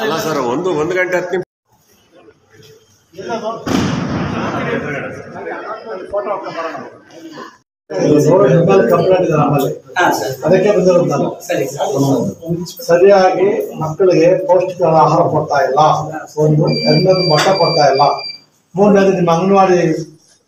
ಅಲ್ಲ ಸರ್, ಒಂದು ಗಂಟೆ 10 ನಿಮಿಷ. ಅದಕ್ಕೆ ಬಂದಿರುತ್ತಲ್ಲ, ಸರಿಯಾಗಿ ಮಕ್ಕಳಿಗೆ ಪೌಷ್ಟಿಕ ಆಹಾರ ಕೊಡ್ತಾ ಇಲ್ಲ. ಒಂದು ಎರಡನೇದು ಮೊಟ್ಟ ಕೊಡ್ತಾ ಇಲ್ಲ. ಮೂರನೇದು ನಿಮ್ಮ ಅಂಗನವಾಡಿ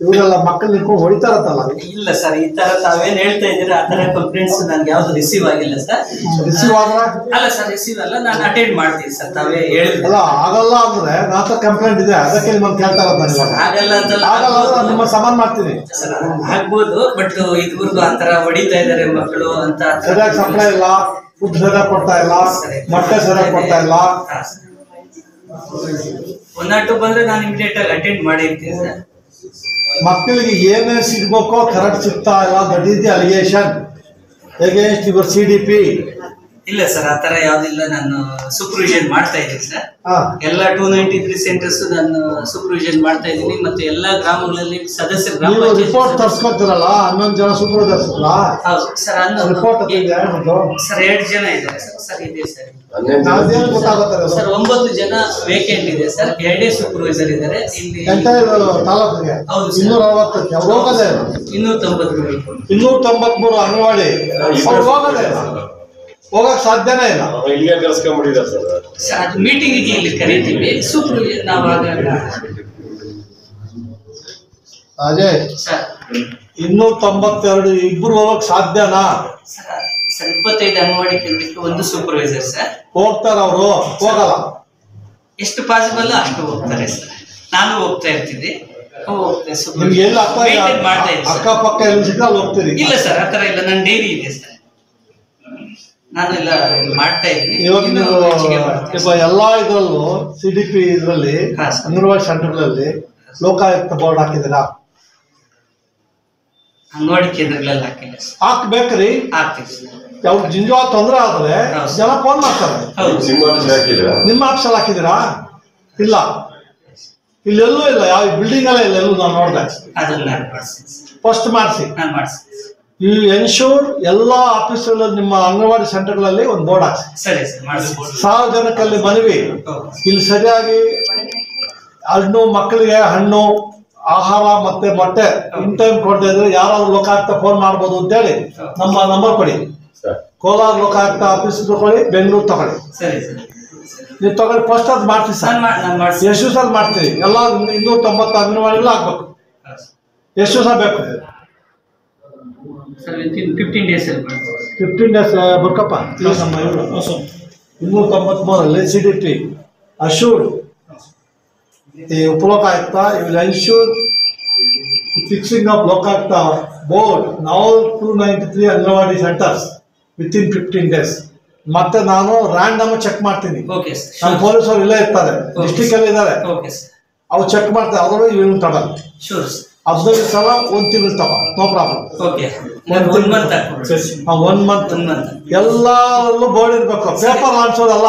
ಇವರೆಲ್ಲ ಮಕ್ಕಳು ನಿಂತ್ಕೊಂಡು ಹೊಡಿತಾರತ್ತಲ್ಲ. ಇಲ್ಲ ಸರ್, ಈ ತರ ತಾವೇನ್ ಹೇಳ್ತಾ ಇದ್ದೀರಾ ಆ ತರ ಕಂಪ್ಲೇಂಟ್ಸ್ ನನ್ಗೆ ಯಾವ್ದು ರಿಸೀವ್ ಆಗಿಲ್ಲ ಸರ್. ರಿಸೀವ್ ಆದ್ರೆ ಅಲ್ಲ ಸರ್, ರಿಸೀವ್ ಅಲ್ಲ, ನಾನು ಅಟೆಂಡ್ ಮಾಡ್ತೀನಿ ಸರ್. ತಾವೇ ಹೇಳಿಲ್ಲ. ಅಲ್ಲ, ಆಗಲ್ಲ ಅಂದ್ರೆ ನಾತ ಕಂಪ್ಲೇಂಟ್ ಇದೆ, ಅದಕ್ಕೆ ನಿಮ್ಮನ್ನು ಕೇಳ್ತಾ ಇರೋದು. ಆಗಲ್ಲ ಅಂತಲ್ಲ, ಆಗಲ್ಲ ಅಂದ್ರೆ ನಿಮ್ಮ ಸಮಾನ ಮಾಡ್ತೀನಿ ಸರ್. ಆಗ್ಬೋದು, ಬಟ್ ಇದುವರೆಗೂ ಆ ತರ ಹೊಡಿತಾ ಇದಾರೆ ಮಕ್ಕಳು ಅಂತ. ಸರಿಯಾಗಿ ಸಪ್ಲೈ ಇಲ್ಲ, ಫುಡ್ ಸರಿಯಾಗಿ ಕೊಡ್ತಾ ಇಲ್ಲ, ಮೊಟ್ಟೆ ಸರಿಯಾಗಿ ಕೊಡ್ತಾ ಇಲ್ಲ. ಒಂದಾಟು ಬಂದ್ರೆ ನಾನು ಇಮಿಡಿಯೇಟ್ ಆಗಿ ಅಟೆಂಡ್ ಮಾಡಿರ್ತೀನಿ ಸರ್. ಮಕ್ಕಳಿಗೆ ಏನೇ ಸಿಗ್ಬೇಕೋ ಕರೆಕ್ಟ್ ಸಿಗ್ತಾ ಇಲ್ಲ. That is the allegation against your CDP. ಇಲ್ಲ ಸರ್, ಆ ತರ ಯಾವ್ದಿಲ್ಲ. ನಾನು ಸೂಪರ್ವಿಷನ್ ಮಾಡ್ತಾ ಇದ್ದೀನಿ ಸರ್. ಎಲ್ಲ 293 ಸೆಂಟರ್ಸ್ ನಾನು ಸೂಪರ್ವಿಷನ್ ಮಾಡ್ತಾ ಇದ್ದೀನಿ. ಮತ್ತೆ ಎಲ್ಲಾ ಗ್ರಾಮಗಳಲ್ಲಿ ಸದಸ್ಯರು ರಿಪೋರ್ಟ್ ತರ್ಸ್ಕೊತಿರಲ್ಲ, 11 ಜನ ಸೂಪರ್ವೈಸರ್ಸ್ ಸರ್. ರಿಪೋರ್ಟ್ ಸರ್ 2 ಜನ ಇದ್ದಾರೆ ಸರ್. ಇದೆ ಸರ್. ಗೊತ್ತಾಗುತ್ತೆ ಸರ್ 9 ಜನ ವೇಕೆಂಟ್ ಇದೆ ಸರ್. 2 ಸೂಪರ್ವೈಸರ್ ಇದ್ದಾರೆ ಇಲ್ಲಿ ತಾಲೂಕಿಗೆ. 260 ಹೋಗದೆ 293 ಅಂಗನವಾಡಿ ಹೋಗದೆ ಹೋಗಕ್ ಸಾಧ್ಯನೇ ಇಲ್ಲ. ಇಲ್ಲಿಗೆ ಕರ್ಸ್ಕೊಂಡ್ಬಿಟ್ಟಿದ್ದಾರೆ ಸರ್. ಅದು ಮೀಟಿಂಗ್ ಇಲ್ಲಿ ಕರಿತೀವಿ ಸೂಪರ್ವೈಸರ್ ನಾವು. ಅದೇ ಸರ್ 292 ಇಬ್ರು ಹೋಗಕ್ ಸಾಧ್ಯನಾ ಸರ್? 25 ಅಂಗನವಾಡಿ ಕೇಂದ್ರಕ್ಕೆ 1 ಸೂಪರ್ವೈಸರ್ ಸರ್. ಹೋಗ್ತಾರ ಅವರು? ಹೋಗಲ್ಲ. ಎಷ್ಟು ಪಾಸಿಬಲ್ ಅಷ್ಟು ಹೋಗ್ತಾರೆ ಸರ್. ನಾನು ಹೋಗ್ತಾ ಇರ್ತೀನಿ. ನಿಮ್ಗೆ ಎಲ್ಲ ಅಕ್ಕಪಕ್ಕ ಎಲ್ಲಿ ಸಿಕ್ಕಲ್ಲಿ ಹೋಗ್ತೀರಿ? ಇಲ್ಲ ಸರ್, ಆತರ ಇಲ್ಲ. ನನ್ನ ಡೈರಿ ಇದೆ ಸರ್. ನಾನು ಎಲ್ಲ ಮಾಡ್ತಾ ಇದ್ದೀನಿ. ಇವಾಗ ನೀವು ಎಲ್ಲಾ ಇದ್ರಲ್ಲೂ CDP ಇದ್ರಲ್ಲಿ ಅಂಗನವಾಡಿ ಸೆಂಟರ್ಗಳಲ್ಲಿ ಲೋಕಾಯುಕ್ತ ಬೋರ್ಡ್ ಹಾಕಿದ್ದೀರಾ? ಅಂಗನವಾಡಿ ಕೇಂದ್ರಗಳೆಲ್ಲ ಹಾಕಿಲ್ಲ ಸರ್. ಹಾಕ್ಬೇಕ್ರಿ. ಹಾಕ್ತೀವಿ. ಯಾವ ಜಿಂಜುವ ತೊಂದರೆ ಆದ್ರೆ ಜನ ಫೋನ್ ಮಾಡ್ತಾರೆ. ನಿಮ್ಮ ಆಪ್ಷನ್ ಹಾಕಿದ್ದೀರಾ? ಇಲ್ಲ, ಇಲ್ಲೆಲ್ಲೂ ಇಲ್ಲ. ಯಾವ ಬಿಲ್ಡಿಂಗ್ ಅಲ್ಲ ಇಲ್ಲ, ಎಲ್ಲೂ ನಾನು ನೋಡಿದೆ. ಅದನ್ನ ಫಸ್ಟ್ ಮಾಡಿಸಿ. ಯು ಎನ್ಶೂರ್ ಎಲ್ಲಾ ಆಫೀಸ್ಗಳಲ್ಲಿ ನಿಮ್ಮ ಅಂಗನವಾಡಿ ಸೆಂಟರ್ಗಳಲ್ಲಿ ಒಂದು ಬೋರ್ಡ್ ಹಾಕ್ಸಿ. ಸರಿ ಸರ್. ಸಾರ್ವಜನಿಕರಲ್ಲಿ ಮನವಿ, ಇಲ್ಲಿ ಸರಿಯಾಗಿ ಹಣ್ಣು ಮಕ್ಕಳಿಗೆ ಹಣ್ಣು ಆಹಾರ ಮತ್ತೆ ಮೊಟ್ಟೆ ಇನ್ ಟೈಮ್ ಕೊಡ್ತಾ ಇದ್ರೆ ಯಾರಾದ್ರೂ ಲೋಕಾಯುಕ್ತ ಫೋನ್ ಮಾಡ್ಬೋದು ಅಂತೇಳಿ ನಮ್ಮ ನಂಬರ್ ಕೊಡಿ. ಕೋಲಾರ ಲೋಕಾಯುಕ್ತ ಆಫೀಸ್ ತಗೊಳ್ಳಿ, ಬೆಂಗಳೂರು ತಗೊಳ್ಳಿ. ನೀವು ತಗೊಳ್ಳಿ. ಫಸ್ಟ್ ಅದು ಮಾಡ್ತೀವಿ ಸರ್. ಎಷ್ಟು ದಿವಸ ಮಾಡ್ತೀವಿ? ಎಲ್ಲ 290 ಅಂಗನವಾಡಿಗಳು ಆಗ್ಬೇಕು. ಎಷ್ಟು ದಿವಸ ಬೇಕು? 15 ಡೇಸ್. 15 ಡೇಸ್ ಬರ್ಕಪ್ಪ. ನಮ್ಮ 293 CDP assured the Uplokaayukta, you will ensure the fixing of Lokayukta board in all 293 anganwadi centres within 15 days. ಮತ್ತೆ ನಾನು ರ್ಯಾಂಡಮ್ ಚೆಕ್ ಮಾಡ್ತೀನಿ. ನಮ್ಮ ಪೊಲೀಸರು ಇಲ್ಲೇ ಇರ್ತಾರೆ, ಡಿಸ್ಟ್ರಿಕ್ಟ್ ಅಲ್ಲಿ ಇದ್ದಾರೆ, ಅವ್ರು ಚೆಕ್ ಮಾಡ್ತಾರೆ. ಅದರೊಳಗೆ ಇವ್ನು ತಗೊಳ್ಳಿ. 15 ಸಲ 1 ತಿಂಗಳು ತಗೋ, ನೋ ಪ್ರಾಬ್ಲಮ್. 1 ಮಂತ್ ಎಲ್ಲರಲ್ಲೂ ಬೋರ್ಡ್ ಇರ್ಬೇಕು. ಪೇಪರ್ ಅನ್ಸೋದಲ್ಲ.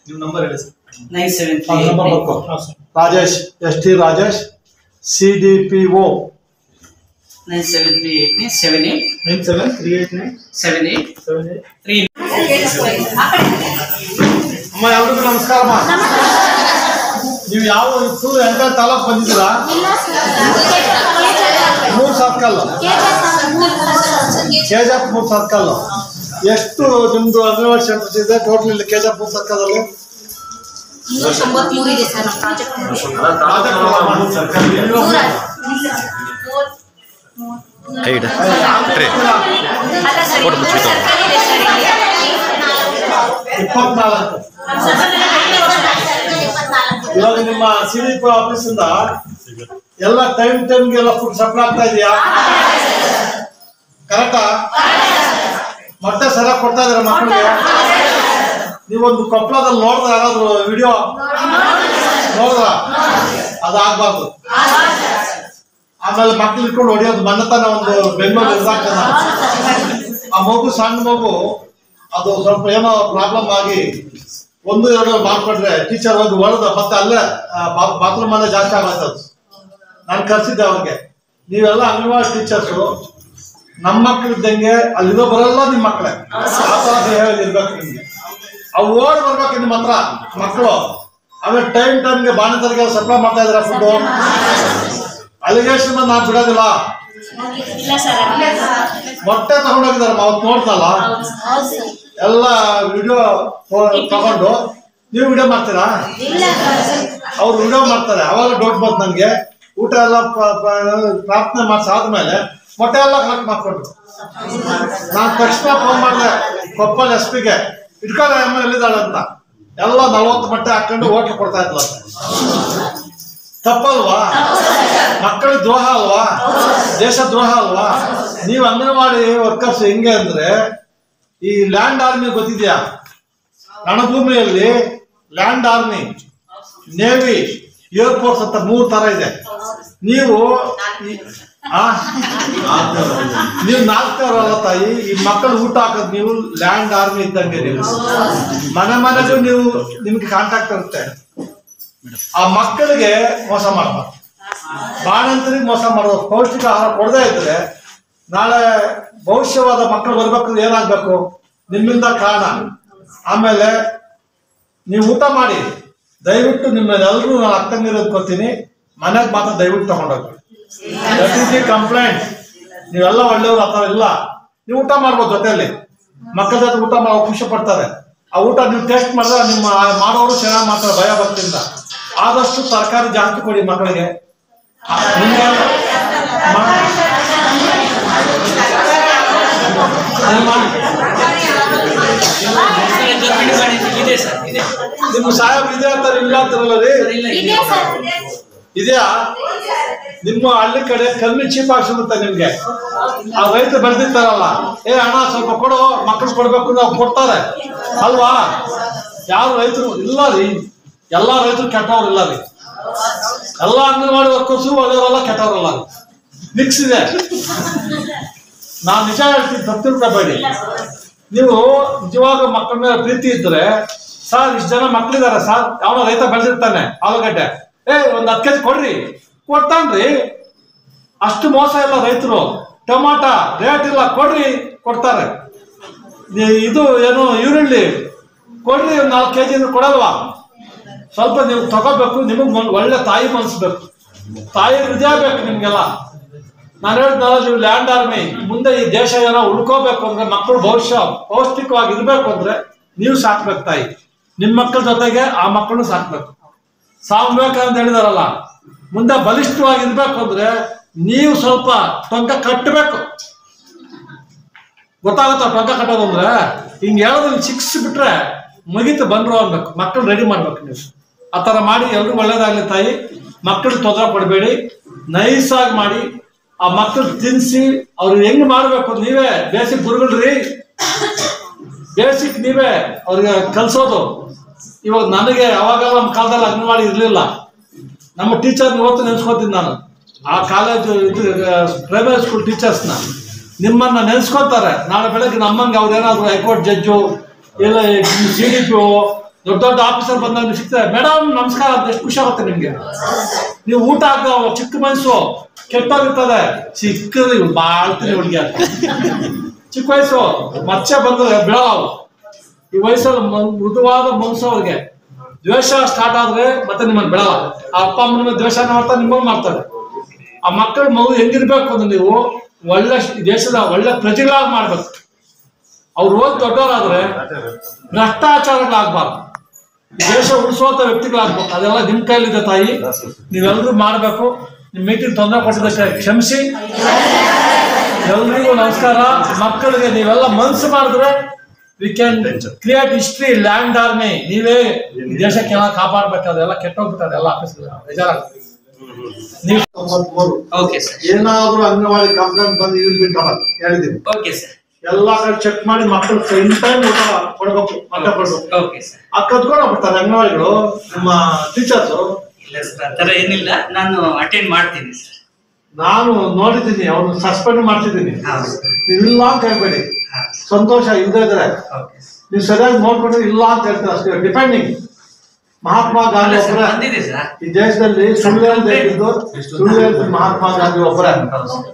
ನಿಮ್ಮ ನಂಬರ್ ಹೇಳಿ sir. 973 Rajesh, ST Rajesh, CDPO 97389783. ಅಮ್ಮ, ಎಲ್ರಿಗೂ ನಮಸ್ಕಾರ. ನೀವು ಯಾವ ಇತ್ತು ಎಂತ ತಾಲೂಕು ಬಂದಿದ್ದೀರಾ? 3 ಸರ್ಕಲ್, KGF 3 ಸರ್ಕಲ್. ಎಷ್ಟು ನಿಮ್ದು ಅಂಗನವಾಡಿ ಸೆಂಟರ್ಸ್ ಇದೆ ಟೋಟಲ್ ಇಲ್ಲಿ KGF 3 ಸರ್ಕಲ್ ಅಲ್ಲಿ? 293 ಇದೆ ಸರ್. ನಮ್ಮ ಪ್ರಾಜೆಕ್ಟ್ ಇವಾಗ ನಿಮ್ಮ CDP ಆಫೀಸ್ ಇಂದ ಎಲ್ಲ ಟೈಮ್ಗೆಲ್ಲ ಫುಡ್ ಸಪ್ಲೈ ಆಗ್ತಾ ಇದೆಯಾ? ಕರೆಕ್ಟಾ? ಮೊಟ್ಟೆ ಸರಿಯಾಗಿ ಕೊಡ್ತಾ ಇದಾರೆ ಮಕ್ಕಳಿಗೆ? ನೀವೊಂದು ಕೊಪ್ಪಳದಲ್ಲಿ ನೋಡಿದ್ರೆ ಯಾರಾದ್ರು ವಿಡಿಯೋ ನೋಡಿದ್ರ? ಅದಾಗಬಾರ್ದು. ಆಮೇಲೆ ಮಕ್ಳು ಇಟ್ಕೊಂಡು ಹೊಡಿಯೋದು ಮನ್ನತನ ಒಂದು ಬೆಂಬಲ ಇರ್ದಾಗ್ತದ. ಆ ಮಗು ಸಣ್ಣ ಮಗು ಅದು ಸ್ವಲ್ಪ ಏನೋ ಪ್ರಾಬ್ಲಮ್ ಆಗಿ 1-2 ಮಾಡ್ಕೊಟ್ರೆ ಟೀಚರ್ ಹೋಗಿ ಹೊಡೆದ ಮತ್ತೆ ಅಲ್ಲೇ ಬಾತ್ರೂಮ್ ಅಲ್ಲೇ ಜಾಸ್ತಿ ಆಗತ್ತದು. ನಾನು ಕರ್ಸಿದ್ದೆ ಅವ್ರಿಗೆ. ನೀವೆಲ್ಲ ಅಂಗನವಾಡಿ ಟೀಚರ್ಸು ನಮ್ಮ ಮಕ್ಕಳಿದ್ದಂಗೆ ಅಲ್ಲಿರೋ ಬರಲ್ಲ ನಿಮ್ಮ ಮಕ್ಕಳೇ. ಆ ಥರ ಬಿಹೇವಿಯರ್ ಇರ್ಬೇಕು ನಿಮ್ಗೆ. ಅವು ಓಡ್ ಬರ್ಬೇಕು ನಿಮ್ಮ ಹತ್ರ ಮಕ್ಕಳು. ಆಮೇಲೆ ಟೈಮ್ಗೆ ಬಾಣತರಿಗೆ ಸಪ್ಲೈ ಮಾಡ್ತಾ ಇದಾರೆ ಫುಡ್. ಅಲಿಗೇಷನ್ ನಾನು ಬಿಡೋದಿಲ್ಲ. ಮೊಟ್ಟೆ ತಗೊಂಡೋಗಿದಾರಮ್ಮ ಅವತ್ತು ನೋಡ್ತಲ್ಲ, ಎಲ್ಲ ವಿಡಿಯೋ ತಗೊಂಡು ನೀವು ವಿಡಿಯೋ ಮಾಡ್ತೀರಾ? ಅವ್ರು ವಿಡಿಯೋ ಮಾಡ್ತಾರೆ. ಅವಾಗ ಡೌಟ್ ಬಂತು ನನಗೆ. ಊಟ ಎಲ್ಲ ಪ್ರಾರ್ಥನೆ ಮಾಡಿಸಾದ್ಮೇಲೆ ಮೊಟ್ಟೆ ಎಲ್ಲ ಕಲೆಕ್ಟ್ ಮಾಡ್ಕೊಂಡು ನಾನು ತಕ್ಷಣ ಫೋನ್ ಮಾಡಿದೆ ಕೊಪ್ಪಲ್ SP-ಗೆ, ಇಟ್ಕೊಳ್ಳೋ ಅಮ್ಮ ಎಲ್ಲಿದ್ದಾಳೆ ಅಂತ. ಎಲ್ಲ 40 ಮೊಟ್ಟೆ ಹಾಕೊಂಡು ಹೋಟ್ಲ್ ಕೊಡ್ತಾ ಇದ್ಲ. ತಪ್ಪಲ್ವಾ? ಮಕ್ಕಳಿಗೆ ದ್ರೋಹ ಅಲ್ವಾ? ದೇಶ ದ್ರೋಹ ಅಲ್ವಾ? ನೀವು ಅಂಗನವಾಡಿ ವರ್ಕರ್ಸ್ ಹೆಂಗೆ ಅಂದ್ರೆ, ಈ ಲ್ಯಾಂಡ್ ಆರ್ಮಿ ಗೊತ್ತಿದ್ಯಾ? ರಣಭೂಮಿಯಲ್ಲಿ ಲ್ಯಾಂಡ್ ಆರ್ಮಿ, ನೇವಿ, ಏರ್ಫೋರ್ಸ್ ಅಂತ 3 ತರ ಇದೆ. ನೀವು 4 ಅಲ್ಲ ತಾಯಿ. ಈ ಮಕ್ಕಳು ಊಟ ಹಾಕೋದು ನೀವು ಲ್ಯಾಂಡ್ ಆರ್ಮಿ ಇದ್ದಂಗೆ. ನೀವು ಮನೆಗೂ ನೀವು ನಿಮ್ಗೆ ಕಾಂಟ್ಯಾಕ್ಟ್ ಇರುತ್ತೆ. ಆ ಮಕ್ಕಳಿಗೆ ಮೋಸ ಮಾಡಬಾರ್ದು, ಬಾಣಂತರಿಗೆ ಮೋಸ ಮಾಡೋದು. ಪೌಷ್ಟಿಕ ಆಹಾರ ಕೊಡದೇ ಇದ್ರೆ ನಾಳೆ ಭವಿಷ್ಯವಾದ ಮಕ್ಕಳು ಬರ್ಬೇಕು. ಏನಾಗ್ಬೇಕು? ನಿಮ್ಮಿಂದ ಕಾರಣ. ಆಮೇಲೆ ನೀವು ಊಟ ಮಾಡಿ ದಯವಿಟ್ಟು ನಿಮ್ಮೆಲ್ಲರೂ ನಾನು ಅಕ್ಕಂಗಿರೋದು ಕೊಡ್ತೀನಿ, ಮನೆಗೆ ಮಾತ್ರ ದಯವಿಟ್ಟು ತಗೊಂಡೋಗ್ಬೇಕು. That is the complaint. ನೀವೆಲ್ಲ ಒಳ್ಳೆಯವ್ರು ಆ ಥರ ಇಲ್ಲ. ನೀವು ಊಟ ಮಾಡ್ಬೋದು ಜೊತೆಯಲ್ಲಿ, ಮಕ್ಕಳ ಜೊತೆ ಊಟ ಮಾಡೋ ಖುಷಿ ಪಡ್ತಾರೆ. ಆ ಊಟ ನೀವು ಟೇಸ್ಟ್ ಮಾಡಿದ್ರೆ ನಿಮ್ಮ ಮಾಡೋರು ಚೆನ್ನಾಗಿ ಮಾಡ್ತಾರೆ ಭಯ ಭಕ್ತಿಯಿಂದ. ಆದಷ್ಟು ತರಕಾರಿ ಜಾಸ್ತಿ ಕೊಡಿ ಮಕ್ಕಳಿಗೆ. ನಿಮ್ಗೆ ನಿಮ್ಮ ಸಾಹೇಬ್ ಇದೆ ಅಂತಾರೆ, ಇಲ್ಲ ಅಂತಾರಲ್ಲ ರೀ? ಇದೆಯಾ? ನಿಮ್ಮ ಹಳ್ಳಿ ಕಡೆ ಕಮ್ಮಿ ಚೀಪ್ ಆಗಿ ಸಿಗುತ್ತೆ ನಿಮ್ಗೆ. ಆ ರೈತರು ಬೆಳೆದಿರ್ತಾರಲ್ಲ, ಅಣ್ಣ ಸ್ವಲ್ಪ ಕೊಡು, ಮಕ್ಕಳು ಕೊಡ್ಬೇಕು, ನಾವು ಕೊಡ್ತಾರೆ ಅಲ್ವಾ? ಯಾವ ರೈತರು ಇಲ್ಲ ರೀ, ಎಲ್ಲಾ ರೈತರು ಕೆಟ್ಟವ್ರು ಇಲ್ಲ ರೀ. ಎಲ್ಲ ಅಂಗನವಾಡಿ ವರ್ಕರ್ಸು ಒಳ್ಳೆಯವರೆಲ್ಲ ಕೆಟ್ಟವ್ರಲ್ಲ, ಮಿಕ್ಸ್ ಇದೆ. ನಾನು ನಿಜ ಹೇಳ್ತೀನಿ, ತಪ್ಪು ತಿಳ್ಕೊಬೇಡಿ. ನೀವು ನಿಜವಾಗ ಮಕ್ಕಳ ಮೇಲೆ ಪ್ರೀತಿ ಇದ್ರೆ, ಸರ್ ಇಷ್ಟು ಜನ ಮಕ್ಳಿದಾರೆ ಸರ್, ಯಾವನೋ ರೈತ ಬೆಳೆದಿರ್ತಾನೆ ಆಲೂಗಡ್ಡೆ, 1 10 kg ಕೊಡ್ರಿ, ಕೊಡ್ತಾನ್ರಿ. ಅಷ್ಟು ಮೋಸ ಇಲ್ಲ ರೈತರು. ಟೊಮಾಟ ರೇಟ್ ಇಲ್ಲ, ಕೊಡ್ರಿ, ಕೊಡ್ತಾರೆ. ಇದು ಏನು ಈರುಳ್ಳಿ ಕೊಡ್ರಿ, 4 kg ಕೊಡಲ್ವಾ? ಸ್ವಲ್ಪ ನೀವು ತಗೋಬೇಕು. ನಿಮಗೆ ಒಳ್ಳೆ ತಾಯಿ ಮನಸ್ಬೇಕು, ತಾಯಿ ಹೃದಯ ಬೇಕು ನಿಮ್ಗೆಲ್ಲ. ನಾನು ಹೇಳ್ದಲ್ಲ, ನೀವು ಲ್ಯಾಂಡ್ ಆರ್ಮಿ ಮುಂದೆ ಈ ದೇಶ ಏನೋ ಉಳ್ಕೋಬೇಕು ಅಂದ್ರೆ, ಮಕ್ಕಳು ಭವಿಷ್ಯ ಪೌಷ್ಟಿಕವಾಗಿ ಇರ್ಬೇಕು ಅಂದ್ರೆ ನೀವು ಸಾಕ್ಬೇಕು ತಾಯಿ. ನಿಮ್ಮ ಮಕ್ಕಳ ಜೊತೆಗೆ ಆ ಮಕ್ಕಳು ಸಾಕ್ಬೇಕು. ಸಾಕ್ಬೇಕು ಅಂತ ಹೇಳಿದಾರಲ್ಲ, ಮುಂದೆ ಬಲಿಷ್ಠವಾಗಿ ಇರ್ಬೇಕು ಅಂದ್ರೆ ನೀವು ಸ್ವಲ್ಪ ಟೊಂಕ ಕಟ್ಟಬೇಕು. ಗೊತ್ತಾಗುತ್ತ ಟೊಂಕ ಕಟ್ಟೋದು ಅಂದ್ರೆ? ಹಿಂಗೆ ಹೇಳೋದು ಶಿಕ್ಷಿಸ್ಬಿಟ್ರೆ ಮುಗಿತು ಬಂದ್ರು ಅನ್ಬೇಕು. ಮಕ್ಕಳು ರೆಡಿ ಮಾಡ್ಬೇಕು ನೀವು. ಆ ಥರ ಮಾಡಿ ಎಲ್ರಿಗೂ ಒಳ್ಳೇದಾಗ್ಲಿ ತಾಯಿ. ಮಕ್ಕಳು ತೊಂದರೆ ಕೊಡಬೇಡಿ, ನೈಸಾಗಿ ಮಾಡಿ. ಆ ಮಕ್ಕಳು ತಿನ್ಸಿ ಅವ್ರು ಹೆಂಗ್ ಮಾಡ್ಬೇಕು ನೀವೇ ಬೇಸಿಕ್ ಗುರುಗಳ್ರಿ. ಬೇಸಿಕ್ ನೀವೇ ಅವ್ರಿಗೆ ಕಲ್ಸೋದು. ಇವಾಗ ನನಗೆ ಅವಾಗೆಲ್ಲ ನಮ್ಮ ಕಾಲದಲ್ಲಿ ಅಂಗನವಾಡಿ ಇರ್ಲಿಲ್ಲ. ನಮ್ಮ ಟೀಚರ್ ಇವತ್ತು ನೆನ್ಸ್ಕೊತೀನಿ ನಾನು. ಆ ಕಾಲೇಜು ಪ್ರೈಮರಿ ಸ್ಕೂಲ್ ಟೀಚರ್ಸ್ನ ನಿಮ್ಮನ್ನ ನೆನ್ಸ್ಕೊತಾರೆ. ನಾಳೆ ಬೆಳಗ್ಗೆ ನಮ್ಮಂಗೆ ಅವ್ರೇನಾದ್ರು ಹೈಕೋರ್ಟ್ ಜಡ್ಜು ಇಲ್ಲ CDPO ದೊಡ್ಡ ದೊಡ್ಡ ಆಫೀಸರ್ ಬಂದಾಗ ಸಿಗ್ತಾರೆ, ಮೇಡಮ್ ನಮಸ್ಕಾರ ಅಂತ ಎಷ್ಟು ಖುಷಿ ಆಗುತ್ತೆ ನಿಮ್ಗೆ. ನೀವು ಊಟ ಹಾಕ, ಚಿಕ್ಕ ಮನಸ್ಸು ಕೆಟ್ಟೋಗಿರ್ತದೆ. ಚಿಕ್ಕದು ಬಾಳ್ತೀನಿ ಹುಡುಗಿ ಅಂತ, ಚಿಕ್ಕ ವಯಸ್ಸು ಮಚ್ಚೆ ಬಂದ್ರೆ ಬಿಡೋವು. ಈ ವಯಸ್ಸಲ್ಲಿ ಮೃದುವಾದ ಮನಸ್ಸು ಅವ್ರಿಗೆ. ದ್ವೇಷ ಸ್ಟಾರ್ಟ್ ಆದ್ರೆ ಮತ್ತೆ ನಿಮ್ಮನ್ನು ಬಿಡಲ್ಲ. ಆ ಅಪ್ಪ ಅಮ್ಮನ ದ್ವೇಷನ ಮಾಡ್ತಾರೆ, ನಿಮ್ಮನ್ನು ಮಾಡ್ತಾರೆ. ಆ ಮಕ್ಕಳ ಮಗು ಹೆಂಗಿರ್ಬೇಕು ಅಂದ್ರೆ ನೀವು ಒಳ್ಳೆ ದೇಶದ ಒಳ್ಳೆ ಪ್ರಜೆಗಳಾಗಿ ಮಾಡ್ಬೇಕು. ಅವ್ರು ಓದಿ ದೊಡ್ಡವರಾದ್ರೆ ಭ್ರಷ್ಟಾಚಾರಗಳಾಗ್ಬಾರ್ದು, ದೇಶ ಉಳಿಸುವಂತ ವ್ಯಕ್ತಿಗಳಾಗ್ಬೇಕು. ಅದೆಲ್ಲ ನಿಮ್ ಕೈಲಿದೆ ತಾಯಿ, ನೀವೆಲ್ಲರೂ ಮಾಡ್ಬೇಕು. ನಿಮ್ ಮೀಟಿಂಗ್ ತೊಂದರೆ ಕೊಟ್ಟಿದ್ದಕ್ಕೆ ಕ್ಷಮಿಸಿ. ಎಲ್ರಿಗೂ ನಮಸ್ಕಾರ. ಮಕ್ಕಳಿಗೆ ನೀವೆಲ್ಲ ಮನಸ್ಸು ಮಾಡಿದ್ರೆ we can create history. Land army ನೀವೇ ದೇಶಕ್ಕೆಲ್ಲ ಕಾಪಾಡ್ಬೇಕು. ಅದೆಲ್ಲ ಕೆಟ್ಟೋಗ್ಬಿಟ್ಟದೆ ಎಲ್ಲ ಆಫೀಸ್ಗಳು. ಏನಾದ್ರು ಅಂಗನವಾಡಿ ಕಂಪ್ಲೇಂಟ್ ಬಂದು ಹೇಳಿದೀನಿ, ಎಲ್ಲಾ ಕಡೆ ಚೆಕ್ ಮಾಡಿ ಮಕ್ಕಳು ಇನ್ ಟೈಮ್ ಊಟ ಕೊಡ್ಬೇಕು, ಮತ್ತೆ ಕೊಡ್ಬೇಕು. ಕತ್ಕೊಂಡು ಹೋಗ್ಬಿಡ್ತಾರೆ ಅಂಗನವಾಡಿಗಳು ನಿಮ್ಮ ಟೀಚರ್ಸ್. ಇಲ್ಲ ಸರ್, ಆತರ ಏನಿಲ್ಲ, ನಾನು ಅಟೆಂಡ್ ಮಾಡ್ತೀನಿ ಸರ್. ನಾನು ನೋಡಿದ್ದೀನಿ, ಅವ್ರನ್ನ ಸಸ್ಪೆಂಡ್ ಮಾಡ್ತಿದ್ದೀನಿ. ನೀವಿಲ್ಲ ಅಂತ ಹೇಳ್ಬೇಡಿ, ಸಂತೋಷ ಇಲ್ಲದೆ ಇದ್ರೆ ನೀವು ಸರಿಯಾಗಿ ನೋಡ್ಕೊಂಡ್ರೆ ಇಲ್ಲ ಅಂತ ಹೇಳ್ತಾರೆ ಅಷ್ಟೇ. ಡಿಪೆಂಡಿಂಗ್ ಮಹಾತ್ಮ ಗಾಂಧಿ ಒಬ್ಬರೇ ಬಂದಿದೆ ಸರ್. ಈ ದೇಶದಲ್ಲಿ ಸುಳ್ಳು ಹೇಳಿದ್ದು ಮಹಾತ್ಮ ಗಾಂಧಿ ಒಬ್ಬರೇ.